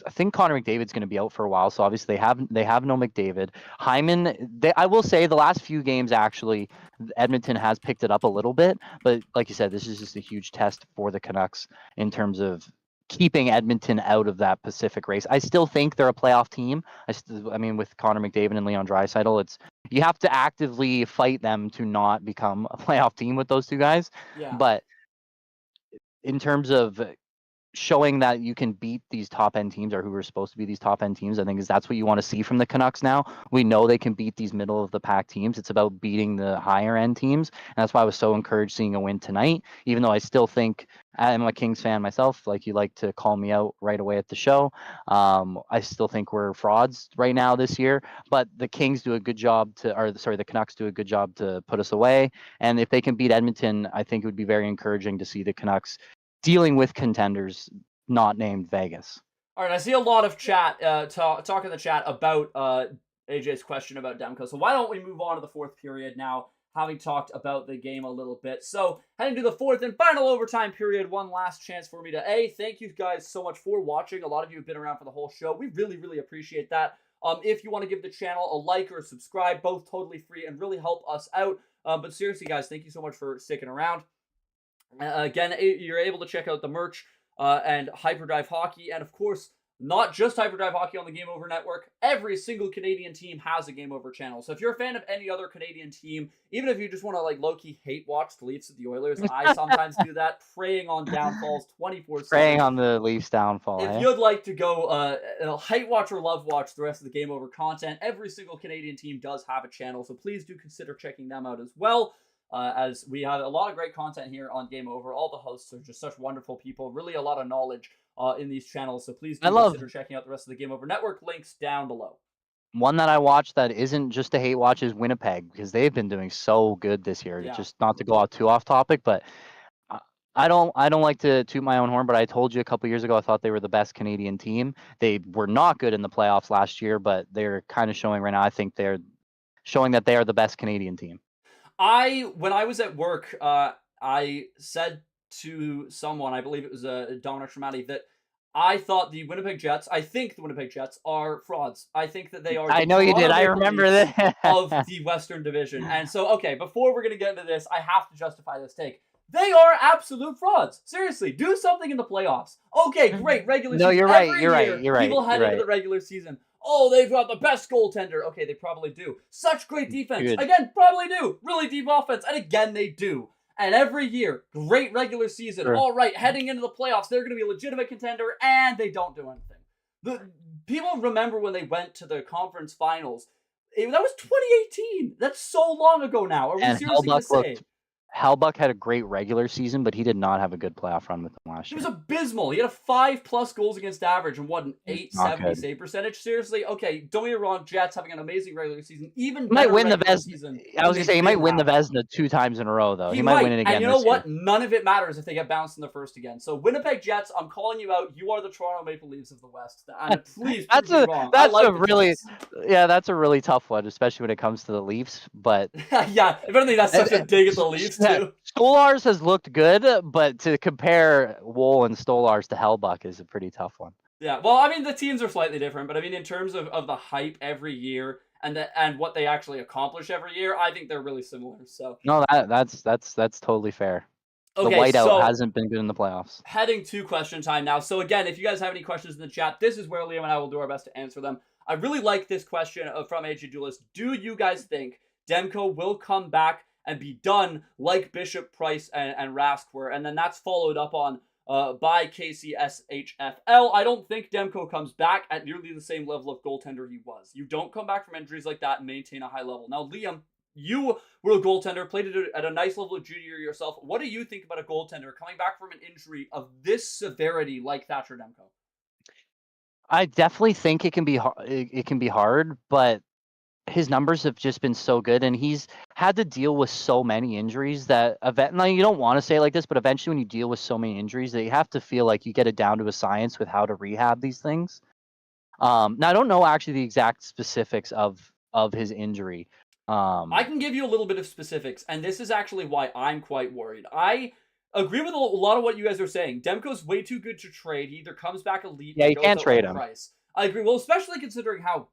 I think Connor McDavid's going to be out for a while, so obviously they have no McDavid. Hyman, I will say the last few games actually, Edmonton has picked it up a little bit, but like you said, this is just a huge test for the Canucks in terms of keeping Edmonton out of that Pacific race. I still think they're a playoff team. I mean, with Connor McDavid and Leon Draisaitl, you have to actively fight them to not become a playoff team with those two guys. Yeah. But in terms of showing that you can beat these top end teams, or who are supposed to be these top end teams, I think that's what you want to see from the Canucks now. We know they can beat these middle of the pack teams. It's about beating the higher end teams. And that's why I was so encouraged seeing a win tonight, even though I still think I'm a Kings fan myself, like you like to call me out right away at the show. I still think we're frauds right now this year, but the Kings do a good job the Canucks do a good job to put us away. And if they can beat Edmonton, I think it would be very encouraging to see the Canucks dealing with contenders not named Vegas. All right, I see a lot of chat talk in the chat about AJ's question about Demko. So why don't we move on to the fourth period now, having talked about the game a little bit. So heading to the fourth and final overtime period, one last chance for me to thank you guys so much for watching. A lot of you have been around for the whole show. We really, really appreciate that. If you want to give the channel a like or a subscribe, both totally free and really help us out. But seriously, guys, thank you so much for sticking around. Again, you're able to check out the merch and Hyperdrive Hockey, and of course, not just Hyperdrive Hockey on the Game Over Network. Every single Canadian team has a Game Over channel. So if you're a fan of any other Canadian team, even if you just want to like low-key hate watch the Leafs at the Oilers, I sometimes do that, preying on downfalls 24/7. Preying on the Leafs downfall. If you'd like to go hate watch or love watch the rest of the Game Over content, every single Canadian team does have a channel, so please do consider checking them out as well. As we have a lot of great content here on Game Over. All the hosts are just such wonderful people. Really a lot of knowledge in these channels. So please do consider checking out the rest of the Game Over Network. Links down below. One that I watched that isn't just a hate watch is Winnipeg, because they've been doing so good this year. Yeah. Just not to go out too off topic, but I don't like to toot my own horn, but I told you a couple years ago I thought they were the best Canadian team. They were not good in the playoffs last year, but they're kind of showing right now. I think they're showing that they are the best Canadian team. When I was at work, I said to someone, I believe it was Dominic Tramati, that I thought the Winnipeg Jets, I think the Winnipeg Jets are frauds. I think that they are. I know you did. I remember that. Of the Western Division. And so, okay, before we're going to get into this, I have to justify this take. They are absolute frauds. Seriously, do something in the playoffs. Okay, great. Regular season. No, you're right. You're right. People head into the regular season. Oh, they've got the best goaltender. Okay, they probably do. Such great defense. Good. Again, probably do. Really deep offense. And again, they do. And every year, great regular season. Sure. All right, heading into the playoffs, they're going to be a legitimate contender, and they don't do anything. People remember when they went to the conference finals. That was 2018. That's so long ago now. Are we seriously going to say? Hellbuck had a great regular season, but he did not have a good playoff run with them last year. He was abysmal. He had a 5+ goals against average and what, an 870 save percentage. Seriously, okay, don't get me wrong, Jets having an amazing regular season. Even he might win the Vezina. I was gonna say he might win the Vezina 2 times in a row, though. He might win it again. And you know what? None of it matters if they get bounced in the first again. So Winnipeg Jets, I'm calling you out. You are the Toronto Maple Leafs of the West. And please, prove me wrong. That's a really tough one, especially when it comes to the Leafs. But yeah, if anything, that's such a dig at the Leafs too. Stolarz has looked good, but to compare Woll and Stolarz to Hellbuck is a pretty tough one. Yeah, well, I mean, the teams are slightly different, but I mean, in terms of the hype every year and what they actually accomplish every year, I think they're really similar. So no, that's totally fair. Okay, the whiteout hasn't been good in the playoffs. Heading to question time now. So again, if you guys have any questions in the chat, this is where Liam and I will do our best to answer them. I really like this question from AJ Duelist. Do you guys think Demko will come back and be done like Bishop, Price, and Rask were? And then that's followed up on by KCSHFL. I don't think Demko comes back at nearly the same level of goaltender he was. You don't come back from injuries like that and maintain a high level. Now, Liam, you were a goaltender, played it at a nice level of junior yourself. What do you think about a goaltender coming back from an injury of this severity like Thatcher Demko? I definitely think it can be hard, but his numbers have just been so good, and he's had to deal with so many injuries that now you don't want to say it like this, but eventually when you deal with so many injuries, that you have to feel like you get it down to a science with how to rehab these things. Now I don't know actually the exact specifics of his injury. I can give you a little bit of specifics, and this is actually why I'm quite worried. I agree with a lot of what you guys are saying. Demko's way too good to trade. He either comes back elite Yeah, or you goes can't out trade on him. price. I agree. Well, especially considering how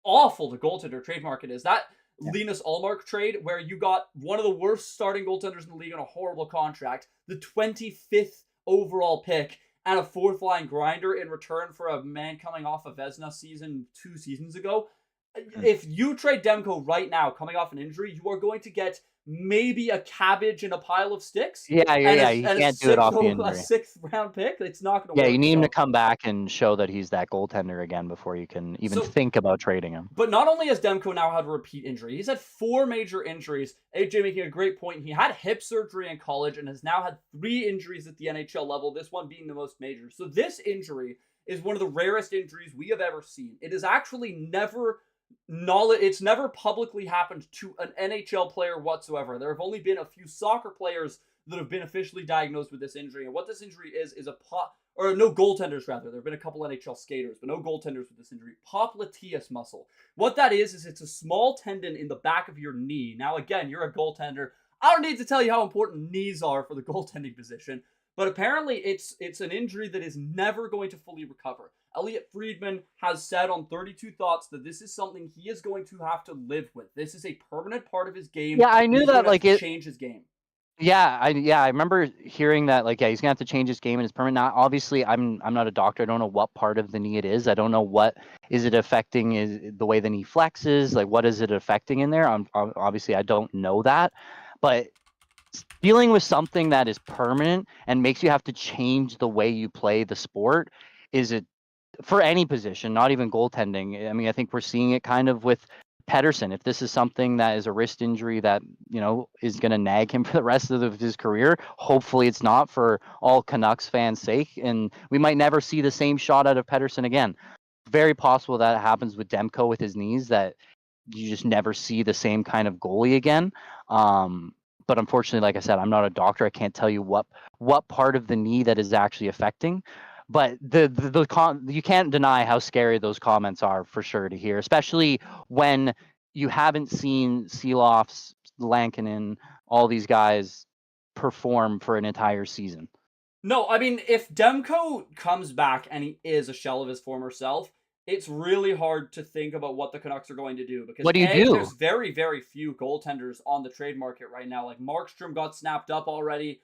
awful the goaltender trade market is. That Linus Ullmark trade, where you got one of the worst starting goaltenders in the league on a horrible contract, the 25th overall pick, and a fourth line grinder in return for a man coming off a Vezina season 2 seasons ago. If you trade Demko right now, coming off an injury, you are going to get maybe a cabbage and a pile of sticks. Yeah, you And can't do it off the a injury. 6th round pick. It's not going to Yeah, work. you need him to come back and show that he's that goaltender again before you can even think about trading him. But not only has Demko now had a repeat injury, he's had 4 major injuries. AJ making a great point. He had hip surgery in college and has now had 3 injuries at the NHL level, this one being the most major. So this injury is one of the rarest injuries we have ever seen. It is actually it's never publicly happened to an NHL player whatsoever. There have only been a few soccer players that have been officially diagnosed with this injury. And what this injury is no goaltenders rather. There have been a couple NHL skaters, but no goaltenders with this injury. Popliteus muscle. What that is it's a small tendon in the back of your knee. Now, again, you're a goaltender. I don't need to tell you how important knees are for the goaltending position, but apparently it's an injury that is never going to fully recover. Elliot Friedman has said on 32 Thoughts that this is something he is going to have to live with. This is a permanent part of his game. Yeah, I knew that. Like it change his game. Yeah, I remember hearing that. Like, yeah, he's gonna have to change his game and it's permanent. Now, obviously, I'm not a doctor. I don't know what part of the knee it is. I don't know what is it affecting. Is the way the knee flexes? Like, what is it affecting in there? Obviously, I don't know that, but dealing with something that is permanent and makes you have to change the way you play the sport is it for any position, not even goaltending. I mean, I think we're seeing it kind of with Pettersson. If this is something that is a wrist injury that, is going to nag him for the rest of his career, hopefully it's not, for all Canucks fans' sake. And we might never see the same shot out of Pettersson again. Very possible that happens with Demko with his knees, that you just never see the same kind of goalie again. But unfortunately, like I said, I'm not a doctor. I can't tell you what part of the knee that is actually affecting. But you can't deny how scary those comments are, for sure, to hear, especially when you haven't seen Seeloffs, Lankinen, all these guys perform for an entire season. No, I mean, if Demko comes back and he is a shell of his former self, it's really hard to think about what the Canucks are going to do, because what do you do? There's very, very few goaltenders on the trade market right now. Like, Markstrom got snapped up already.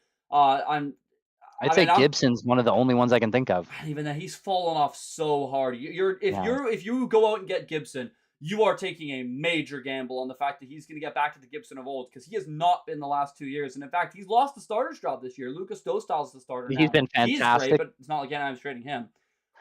I'd say Gibson's one of the only ones I can think of. Even then, he's fallen off so hard. If you go out and get Gibson, you are taking a major gamble on the fact that he's going to get back to the Gibson of old, because he has not been the last 2 years. And in fact, he's lost the starter's job this year. Lucas Dostal's the starter now. He's been fantastic. He's great, but it's not like I'm trading him.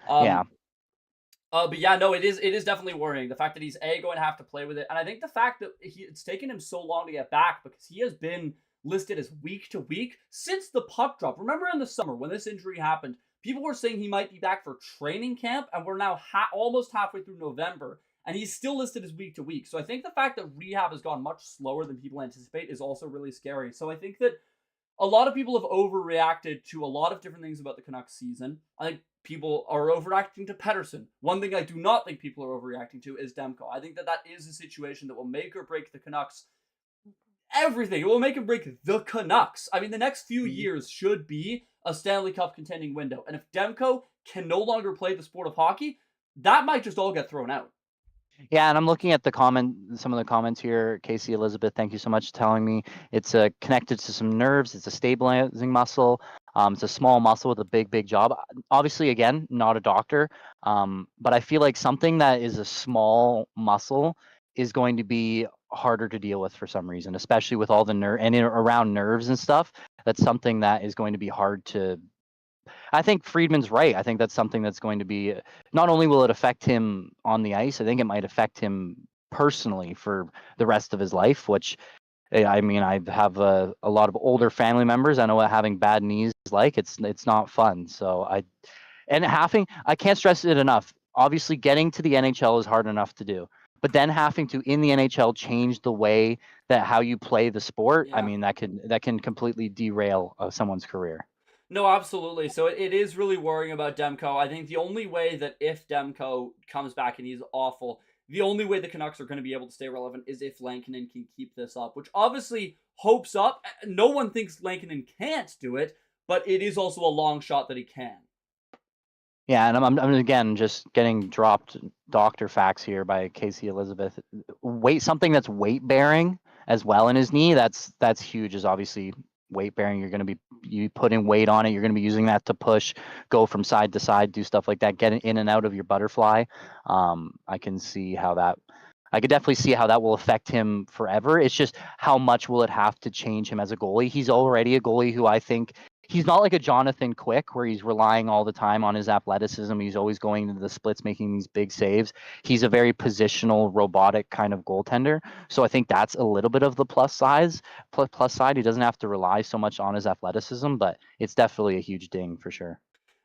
But yeah, no, it is definitely worrying. The fact that he's going to have to play with it. And I think the fact that it's taken him so long to get back, because he has been listed as week to week since the puck drop. Remember in the summer when this injury happened, people were saying he might be back for training camp, and we're now almost halfway through November, and he's still listed as week to week. So I think the fact that rehab has gone much slower than people anticipate is also really scary. So I think that a lot of people have overreacted to a lot of different things about the Canucks season. I think people are overreacting to Pettersson. One thing I do not think people are overreacting to is Demko. I think that is a situation that will make or break the Canucks. Everything. It will make and break the Canucks. I mean, the next few years should be a Stanley Cup contending window. And if Demko can no longer play the sport of hockey, that might just all get thrown out. Yeah, and I'm looking at some of the comments here. Casey Elizabeth, thank you so much for telling me it's connected to some nerves. It's a stabilizing muscle. It's a small muscle with a big job. Obviously, again, not a doctor, but I feel like something that is a small muscle is going to be harder to deal with for some reason, especially with all the around nerves and stuff. That's something that is going to be hard to. I think Friedman's right. I think that's something that's going to be, not only will it affect him on the ice, I think it might affect him personally for the rest of his life, which, I mean, I have a lot of older family members. I know what having bad knees is like. It's not fun. So I can't stress it enough. Obviously, getting to the NHL is hard enough to do, but then having to, in the NHL, change the way that how you play the sport, I mean, that can completely derail someone's career. No, absolutely. So it is really worrying about Demko. I think the only way that if Demko comes back and he's awful, the only way the Canucks are going to be able to stay relevant is if Lankinen can keep this up, which obviously hopes up. No one thinks Lankinen can't do it, but it is also a long shot that he can. Yeah, and I'm again just getting dropped doctor facts here by Casey Elizabeth. Something that's weight bearing as well in his knee. That's huge. Is obviously weight bearing. You're going to be putting weight on it. You're going to be using that to push, go from side to side, do stuff like that, get in and out of your butterfly. I can see how that. I could definitely see how that will affect him forever. It's just how much will it have to change him as a goalie? He's already a goalie who I think he's not like a Jonathan Quick where he's relying all the time on his athleticism. He's always going into the splits, making these big saves. He's a very positional, robotic kind of goaltender. So I think that's a little bit of the plus side. He doesn't have to rely so much on his athleticism, but it's definitely a huge ding for sure.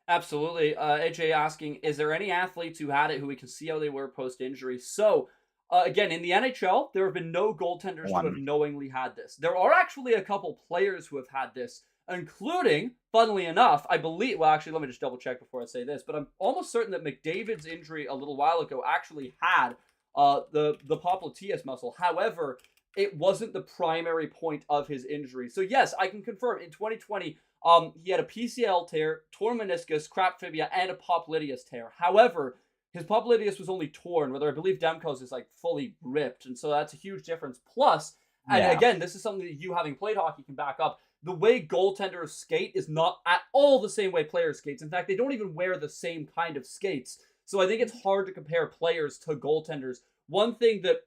Absolutely. AJ asking, is there any athletes who had it who we can see how they were post-injury? So, again, in the NHL, there have been no goaltenders who have knowingly had this. There are actually a couple players who have had this, including, funnily enough, I believe, well, actually, let me just double check before I say this, but I'm almost certain that McDavid's injury a little while ago actually had the popliteus muscle. However, it wasn't the primary point of his injury. So yes, I can confirm in 2020, he had a PCL tear, torn meniscus, crap fibia, and a popliteus tear. However, his popliteus was only torn, whether I believe Demko's is like fully ripped, and so that's a huge difference. Plus, and again, this is something that you, having played hockey, can back up. The way goaltenders skate is not at all the same way players skates. In fact, they don't even wear the same kind of skates. So I think it's hard to compare players to goaltenders. One thing that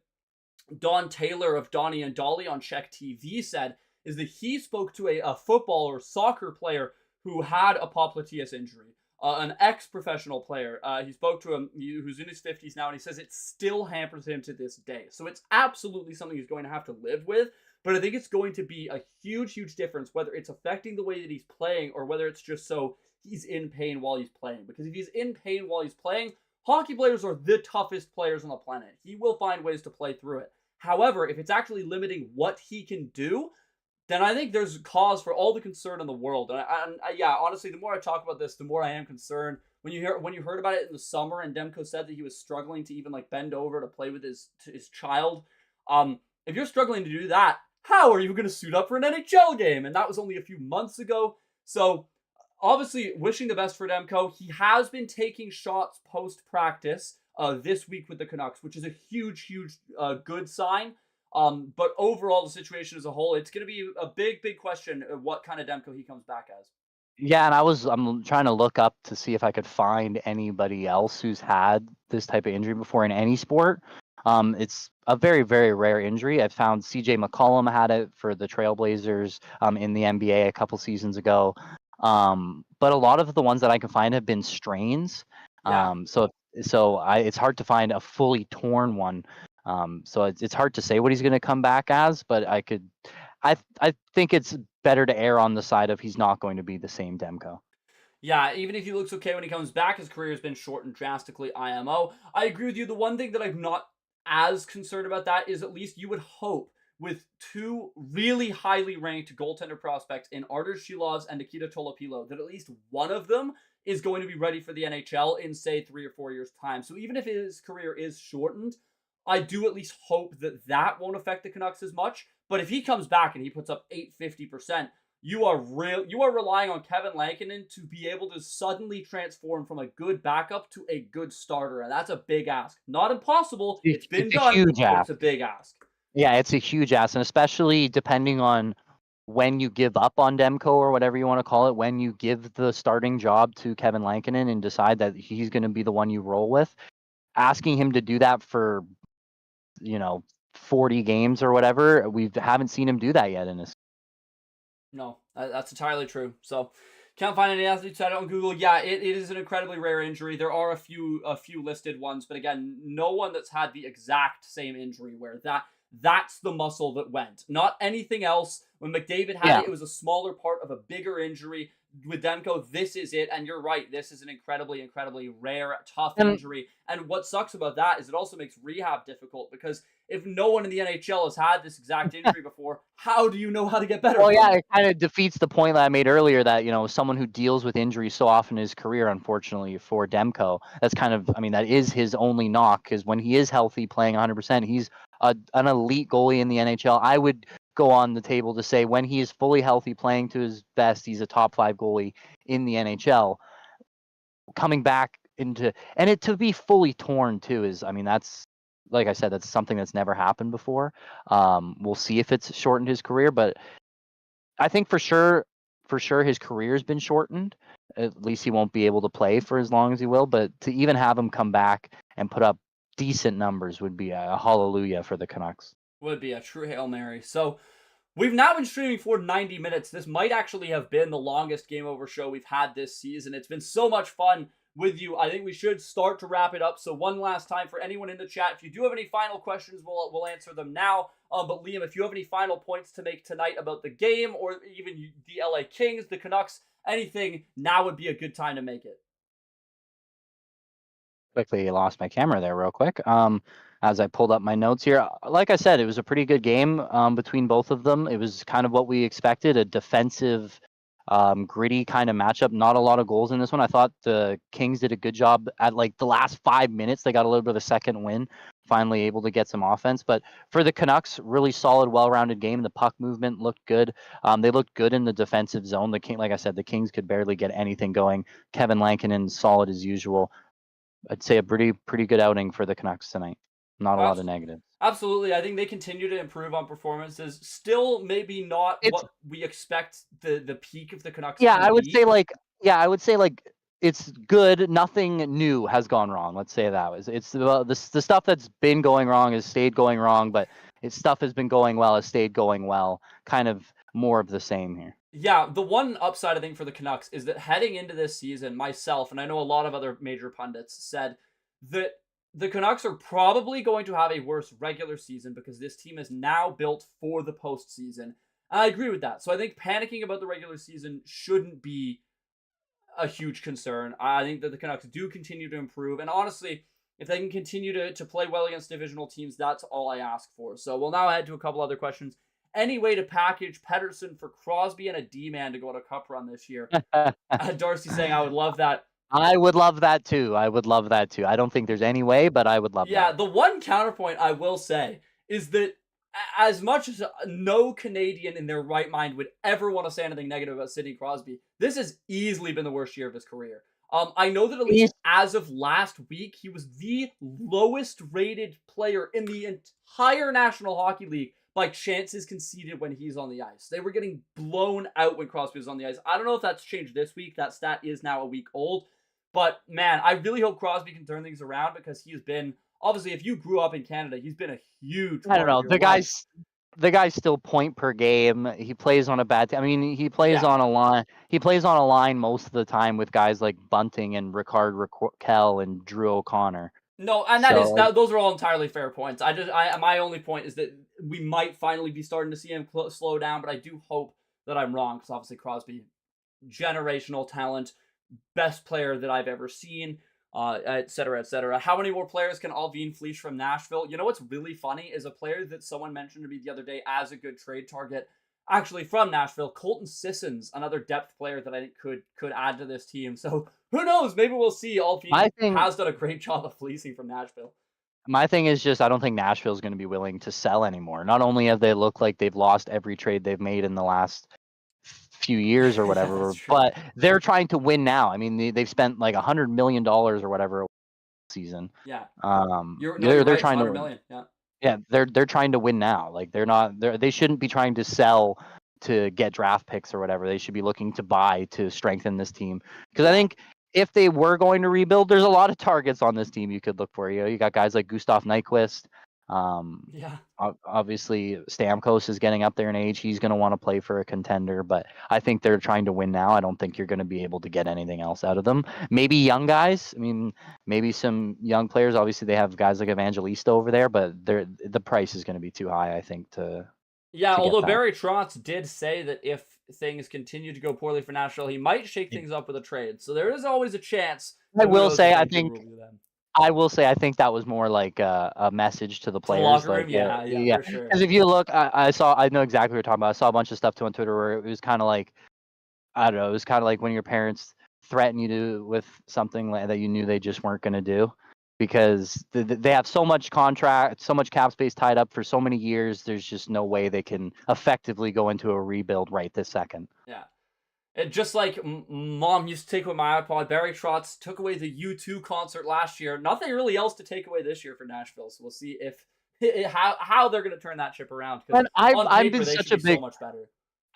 Don Taylor of Donnie and Dolly on Czech TV said is that he spoke to a football or soccer player who had a popliteus injury, an ex-professional player. He spoke to him, who's in his 50s now, and he says it still hampers him to this day. So it's absolutely something he's going to have to live with. But I think it's going to be a huge, huge difference whether it's affecting the way that he's playing or whether it's just so he's in pain while he's playing. Because if he's in pain while he's playing, hockey players are the toughest players on the planet. He will find ways to play through it. However, if it's actually limiting what he can do, then I think there's cause for all the concern in the world. And yeah, honestly, the more I talk about this, the more I am concerned. When you heard about it in the summer, and Demko said that he was struggling to even like bend over to play with his child. If you're struggling to do that, how are you going to suit up for an NHL game? And that was only a few months ago. So obviously, wishing the best for Demko. He has been taking shots post-practice this week with the Canucks, which is a huge, huge good sign. But overall, the situation as a whole, it's going to be a big, big question of what kind of Demko he comes back as. Yeah, and I'm trying to look up to see if I could find anybody else who's had this type of injury before in any sport. It's a very, very rare injury. I found CJ McCollum had it for the Trailblazers in the NBA a couple seasons ago. But a lot of the ones that I can find have been strains. Yeah. It's hard to find a fully torn one. So it's hard to say what he's going to come back as, but I think it's better to err on the side of he's not going to be the same Demko. Yeah, even if he looks okay when he comes back, his career has been shortened drastically, IMO. I agree with you. The one thing that I'm not as concerned about that is at least you would hope with two really highly ranked goaltender prospects in Artur Shilovs and Nikita Tolopilo that at least one of them is going to be ready for the NHL in, say, 3 or 4 years' time. So even if his career is shortened, I do at least hope that that won't affect the Canucks as much. But if he comes back and he puts up 850%, you are relying on Kevin Lankinen to be able to suddenly transform from a good backup to a good starter, and that's a big ask. Not impossible. It's been done, huge but it's a big ask. Yeah, it's a huge ask, and especially depending on when you give up on Demko or whatever you want to call it, when you give the starting job to Kevin Lankinen and decide that he's going to be the one you roll with, asking him to do that for 40 games or whatever, we haven't seen him do that yet in his. No, that's entirely true. So, can't find any athletes out on Google. Yeah, it is an incredibly rare injury. There are a few listed ones, but again, no one that's had the exact same injury where that's the muscle that went. Not anything else. When McDavid had it was a smaller part of a bigger injury. with Demko, this is it. And you're right, this is an incredibly, incredibly rare, tough And injury. And what sucks about that is it also makes rehab difficult, because if no one in the NHL has had this exact injury before, how do you know how to get better? well, from yeah, it? it kind of defeats the point that I made earlier that, someone who deals with injuries so often in his career, unfortunately for Demko, that's kind of, I mean, that is his only knock, because when he is healthy playing 100%, he's an elite goalie in the NHL. I would go on the table to say when he is fully healthy playing to his best, he's a top 5 goalie in the NHL. Coming back into, and it to be fully torn too is, I mean, that's, like I said, that's something that's never happened before. We'll see if it's shortened his career, but I think for sure his career's been shortened. At least he won't be able to play for as long as he will. But to even have him come back and put up decent numbers would be a hallelujah for the Canucks. Would be a true Hail Mary. So we've now been streaming for 90 minutes. This might actually have been the longest Game Over show we've had this season. It's been so much fun with you. I think we should start to wrap it up. So one last time for anyone in the chat, if you do have any final questions, we'll answer them now. But Liam, if you have any final points to make tonight about the game, or even the LA Kings, the Canucks, anything, now would be a good time to make it. Quickly lost my camera there real quick. As I pulled up my notes here, like I said, it was a pretty good game between both of them. It was kind of what we expected, a defensive, gritty kind of matchup. Not a lot of goals in this one. I thought the Kings did a good job at like the last 5 minutes. They got a little bit of a second win, finally able to get some offense. But for the Canucks, really solid, well-rounded game. The puck movement looked good. They looked good in the defensive zone. Like I said, the Kings could barely get anything going. Kevin Lankinen, solid as usual. I'd say a pretty good outing for the Canucks tonight. Not a lot of negatives. Absolutely. I think they continue to improve on performances. Still maybe not what we expect the peak of the Canucks to be. I would say like it's good. Nothing new has gone wrong. Let's say that was. It's the stuff that's been going wrong has stayed going wrong, but stuff has been going well has stayed going well. Kind of more of the same here. Yeah, the one upside I think for the Canucks is that heading into this season, myself, and I know a lot of other major pundits, said that the Canucks are probably going to have a worse regular season because this team is now built for the postseason. And I agree with that. So I think panicking about the regular season shouldn't be a huge concern. I think that the Canucks do continue to improve. And honestly, if they can continue to play well against divisional teams, that's all I ask for. So we'll now head to a couple other questions. Any way to package Pettersson for Crosby and a D-man to go on a cup run this year? Darcy saying, I would love that. I would love that too. I don't think there's any way, but I would love that. Yeah, the one counterpoint I will say is that as much as no Canadian in their right mind would ever want to say anything negative about Sidney Crosby, this has easily been the worst year of his career. I know that at least as of last week, he was the lowest rated player in the entire National Hockey League by chances conceded when he's on the ice. They were getting blown out when Crosby was on the ice. I don't know if that's changed this week. That stat is now a week old. But, man, I really hope Crosby can turn things around because he's been, obviously, if you grew up in Canada, he's been a huge part I don't know. of your life. The guy's still point per game. He plays on a bad team. I mean, he plays on a line. He plays on a line most of the time with guys like Bunting and Ricard Raquel and Drew O'Connor. No, and those are all entirely fair points. My only point is that we might finally be starting to see him slow down, but I do hope that I'm wrong because obviously Crosby, generational talent, best player that I've ever seen, et cetera, et cetera. How many more players can Alvin Fleesh from Nashville? You know what's really funny is a player that someone mentioned to me the other day as a good trade target, actually from Nashville, Colton Sissons, another depth player that I think could add to this team. So who knows? Maybe we'll see. Alvin has done a great job of fleecing from Nashville. My thing is just I don't think Nashville's going to be willing to sell anymore. Not only have they looked like they've lost every trade they've made in the last few years or whatever, but they're trying to win now. I mean, they've spent like $100 million or whatever season. Yeah. They're trying to million. Yeah. Yeah, they're trying to win now. Like they shouldn't be trying to sell to get draft picks or whatever. They should be looking to buy to strengthen this team. Because I think if they were going to rebuild, there's a lot of targets on this team you could look for. You got guys like Gustav Nyquist. Obviously Stamkos is getting up there in age. He's going to want to play for a contender, but I think they're trying to win now. I don't think you're going to be able to get anything else out of them. Maybe young guys. I mean, maybe some young players. Obviously they have guys like Evangelista over there, but the price is going to be too high, I think, to Yeah, to get although that. Barry Trotz did say that if things continue to go poorly for Nashville, he might shake things up with a trade. So there is always a chance. I But who will knows what say, Vancouver will do then. I think that was more like a message to the To the players, locker like, room? Yeah, yeah. for sure. Because if you look, I know exactly what you're talking about. I saw a bunch of stuff too on Twitter where it was kind of like, I don't know, it was kind of like when your parents threaten you with something that you knew they just weren't going to do, because they have so much contract, so much cap space tied up for so many years. There's just no way they can effectively go into a rebuild right this second. Yeah. And just like Mom used to take away my iPod, Barry Trotz took away the U2 concert last year. Nothing really else to take away this year for Nashville. So we'll see if how they're going to turn that ship around. Because And I've on I've paper, been they such should a be so big much better.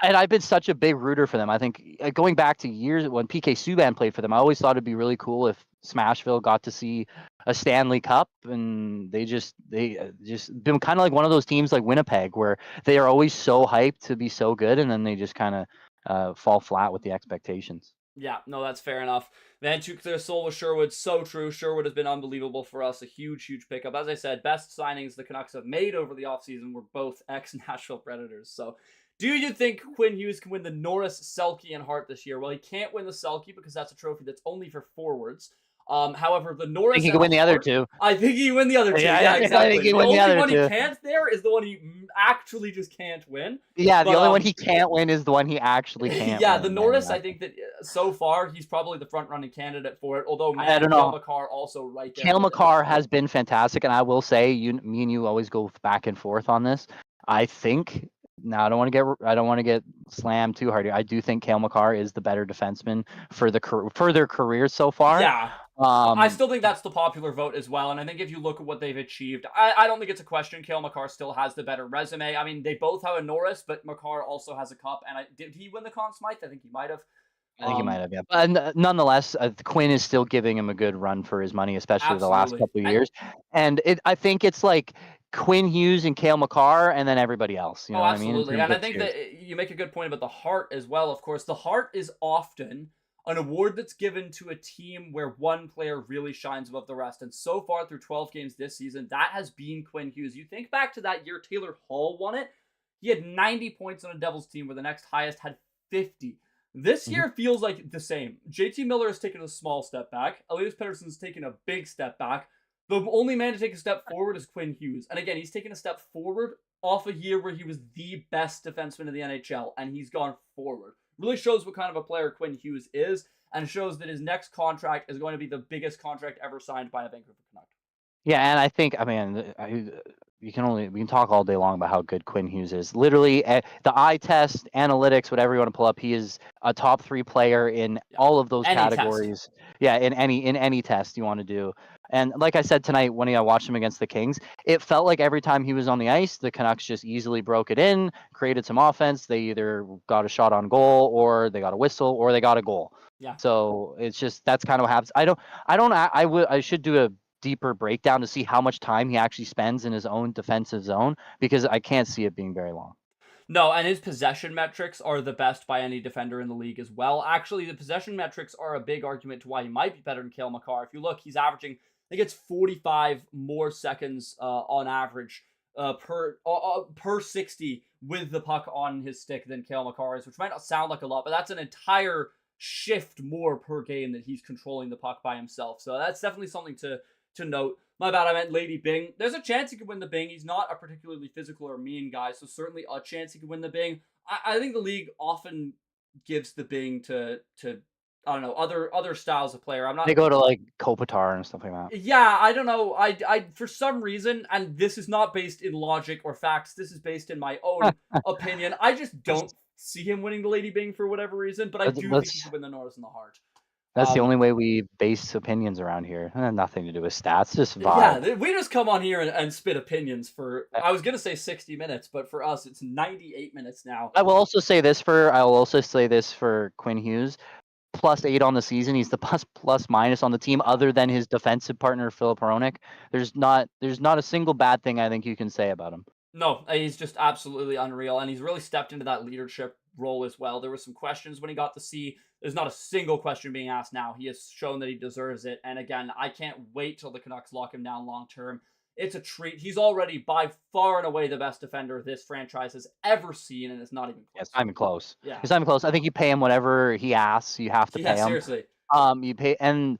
And I've been such a big rooter for them. I think going back to years when PK Subban played for them, I always thought it'd be really cool if Smashville got to see a Stanley Cup, and they just been kind of like one of those teams like Winnipeg, where they are always so hyped to be so good, and then they just kind of fall flat with the expectations. Yeah, no, that's fair enough. Vancouver soul with Sherwood, so true. Sherwood has been unbelievable for us. A huge pickup. As I said, best signings the Canucks have made over the offseason were both ex-Nashville Predators. So, do you think Quinn Hughes can win the Norris, Selke, and Hart this year? Well, he can't win the Selke because that's a trophy that's only for forwards. However, the I think Norris he and can the win the other Hart, two. I think he can win the other two. Yeah, Yeah, I think exactly. he The win the only other one he two. can't there is the one he actually just can't win. Yeah, the But only one he can't win is the one he actually can't yeah, win. the Norris, I think that so far he's probably the front running candidate for it. Although, I man, don't Cale know. Makar also right there. Cale with him. Makar has been fantastic, and I will say, me and you always go back and forth on this. I think now I don't want to get slammed too hard here. I do think Cale Makar is the better defenseman for their careers so far. Yeah. I still think that's the popular vote as well, and I think if you look at what they've achieved, I don't think it's a question. Cale Makar still has the better resume. I mean, they both have a Norris, but Makar also has a cup, and did he win the Conn Smythe? I think he might have. I think he might have, yeah. But nonetheless, Quinn is still giving him a good run for his money, especially the last Absolutely. couple of years. And I think it's like Quinn Hughes and Cale Makar, and then everybody else. You know what I mean? Absolutely. And I think that you make a good point about the Hart as well. Of course, the Hart is often an award that's given to a team where one player really shines above the rest. And so far through 12 games this season, that has been Quinn Hughes. You think back to that year Taylor Hall won it, he had 90 points on a Devils team where the next highest had 50. This year feels like the same. JT Miller has taken a small step back. Elias Pettersson's taken a big step back. The only man to take a step forward is Quinn Hughes. And again, he's taken a step forward off a year where he was the best defenseman in the NHL, and he's gone forward. Really shows what kind of a player Quinn Hughes is, and shows that his next contract is going to be the biggest contract ever signed by a Vancouver Canuck. Yeah, and I think, I mean, we can talk all day long about how good Quinn Hughes is. Literally, the eye test, analytics, whatever you want to pull up, he is a top 3 player in all of those Any categories. test. Yeah, in any test you want to do. And like I said tonight, when I watched him against the Kings, it felt like every time he was on the ice, the Canucks just easily broke it in, created some offense. They either got a shot on goal, or they got a whistle, or they got a goal. Yeah. So it's just, that's kind of what happens. I should do a deeper breakdown to see how much time he actually spends in his own defensive zone, because I can't see it being very long. No, and his possession metrics are the best by any defender in the league as well. Actually, the possession metrics are a big argument to why he might be better than Cale Makar. If you look, he's averaging, I think it's 45 more seconds on average per 60 with the puck on his stick than Cale Makar is, which might not sound like a lot, but that's an entire shift more per game that he's controlling the puck by himself. So that's definitely something to note. My bad, I meant Lady Bing. There's a chance he could win the Bing. He's not a particularly physical or mean guy, so certainly a chance he could win the Bing. I think the league often gives the Bing to I don't know, other styles of player. They go to like Kopitar and stuff like that. Yeah, I don't know. I for some reason, and this is not based in logic or facts, this is based in my own opinion. I just don't see him winning the Lady Bing for whatever reason, but I do think he could win the Norris and the Hart. That's the only way we base opinions around here. Nothing to do with stats, just vibe. Yeah, we just come on here and spit opinions for, I was going to say 60 minutes, but for us, it's 98 minutes now. I will also say this for Quinn Hughes. +8 on the season. He's the plus minus on the team, other than his defensive partner, Filip Hronek. There's not a single bad thing I think you can say about him. No, he's just absolutely unreal, and he's really stepped into that leadership role as well. There were some questions when he got the C. There's not a single question being asked now. He has shown that he deserves it, and again, I can't wait till the Canucks lock him down long term. It's a treat. He's already by far and away the best defender this franchise has ever seen, and it's not even close. Yeah, it's not even close. Yeah. It's not even close. I think you pay him whatever he asks. You have to pay him. Seriously. You pay, and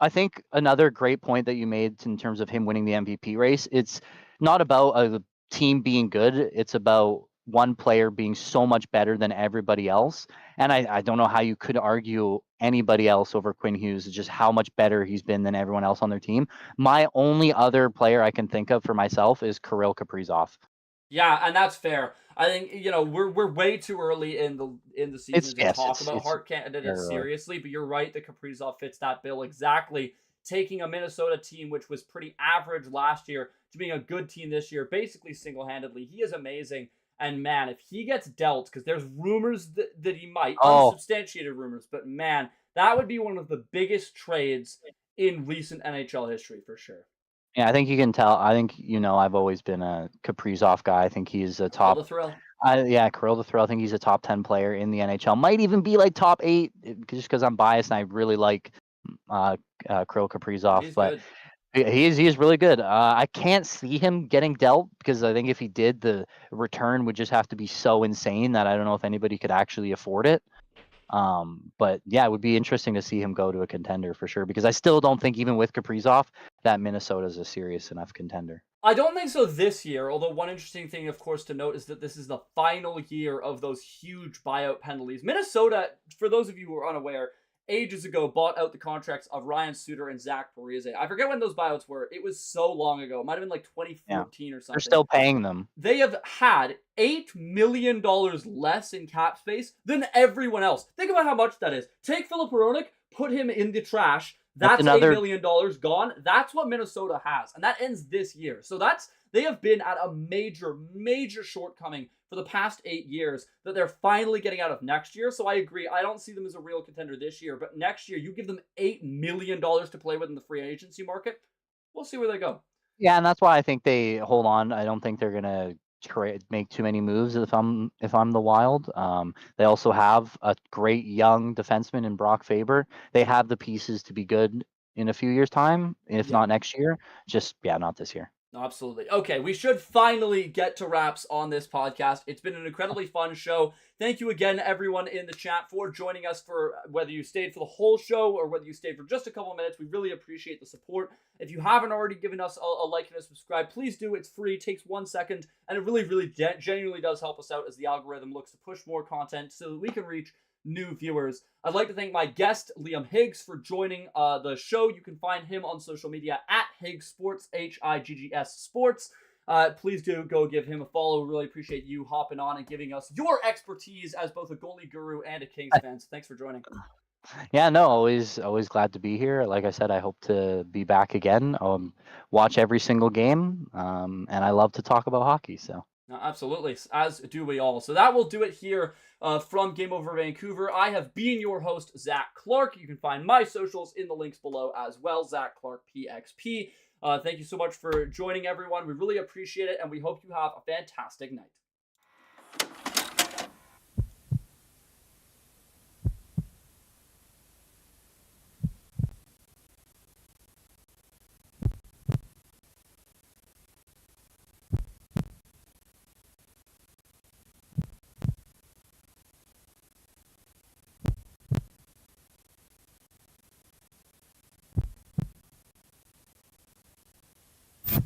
I think another great point that you made in terms of him winning the MVP race, it's not about a team being good. It's about one player being so much better than everybody else. And I don't know how you could argue anybody else over Quinn Hughes, just how much better he's been than everyone else on their team. My only other player I can think of for myself is Kirill Kaprizov. Yeah, and that's fair. I think we're way too early in the season to talk about Hart candidates seriously, but you're right that Kaprizov fits that bill exactly. Taking a Minnesota team which was pretty average last year to being a good team this year, basically single-handedly, he is amazing. And man, if he gets dealt, because there's rumors that he might, unsubstantiated rumors, but man, that would be one of the biggest trades in recent NHL history for sure. Yeah, I think you can tell. I think, I've always been a Kaprizov guy. I think he's a top. Kirill the Thrill. Kirill the Thrill. I think he's a top 10 player in the NHL. Might even be like top 8, just because I'm biased and I really like Kirill Kaprizov. He's but good. he is really good. I can't see him getting dealt because I think if he did, the return would just have to be so insane that I don't know if anybody could actually afford it. But yeah, it would be interesting to see him go to a contender for sure, because I still don't think even with Kaprizov that Minnesota is a serious enough contender. I don't think so this year, although one interesting thing, of course, to note is that this is the final year of those huge buyout penalties. Minnesota, for those of you who are unaware, ages ago bought out the contracts of Ryan Suter and Zach Parise. I forget when those buyouts were. It was so long ago. It might have been like 2014 or something. They're still paying them. They have had $8 million less in cap space than everyone else. Think about how much that is. Take Filip Hronek, put him in the trash. That's $8 million gone. That's what Minnesota has. And that ends this year. So they have been at a major, major shortcoming for the past 8 years that they're finally getting out of next year. So I agree. I don't see them as a real contender this year. But next year, you give them $8 million to play with in the free agency market. We'll see where they go. Yeah, and that's why I think they hold on. I don't think they're going to make too many moves if I'm the Wild. They also have a great young defenseman in Brock Faber. They have the pieces to be good in a few years' time, if not next year. Just not this year. Absolutely. Okay, we should finally get to wraps on this podcast. It's been an incredibly fun show. Thank you again, everyone in the chat, for joining us, for whether you stayed for the whole show or whether you stayed for just a couple of minutes. We really appreciate the support. If you haven't already given us a like and a subscribe, please do. It's free. It takes 1 second, and it really, really genuinely does help us out as the algorithm looks to push more content so that we can reach new viewers. I'd like to thank my guest, Liam Higgs, for joining the show. You can find him on social media at Higgs Sports, HIGGS Sports. Please do go give him a follow. We really appreciate you hopping on and giving us your expertise as both a goalie guru and a Kings fan. So thanks for joining. Yeah, no, always glad to be here. Like I said, I hope to be back again. Watch every single game, and I love to talk about hockey. So. No, absolutely, as do we all. So that will do it here from Game Over Vancouver. I have been your host, Zach Clarke. You can find my socials in the links below as well, Zach Clarke PXP. Thank you so much for joining, everyone. We really appreciate it, and we hope you have a fantastic night.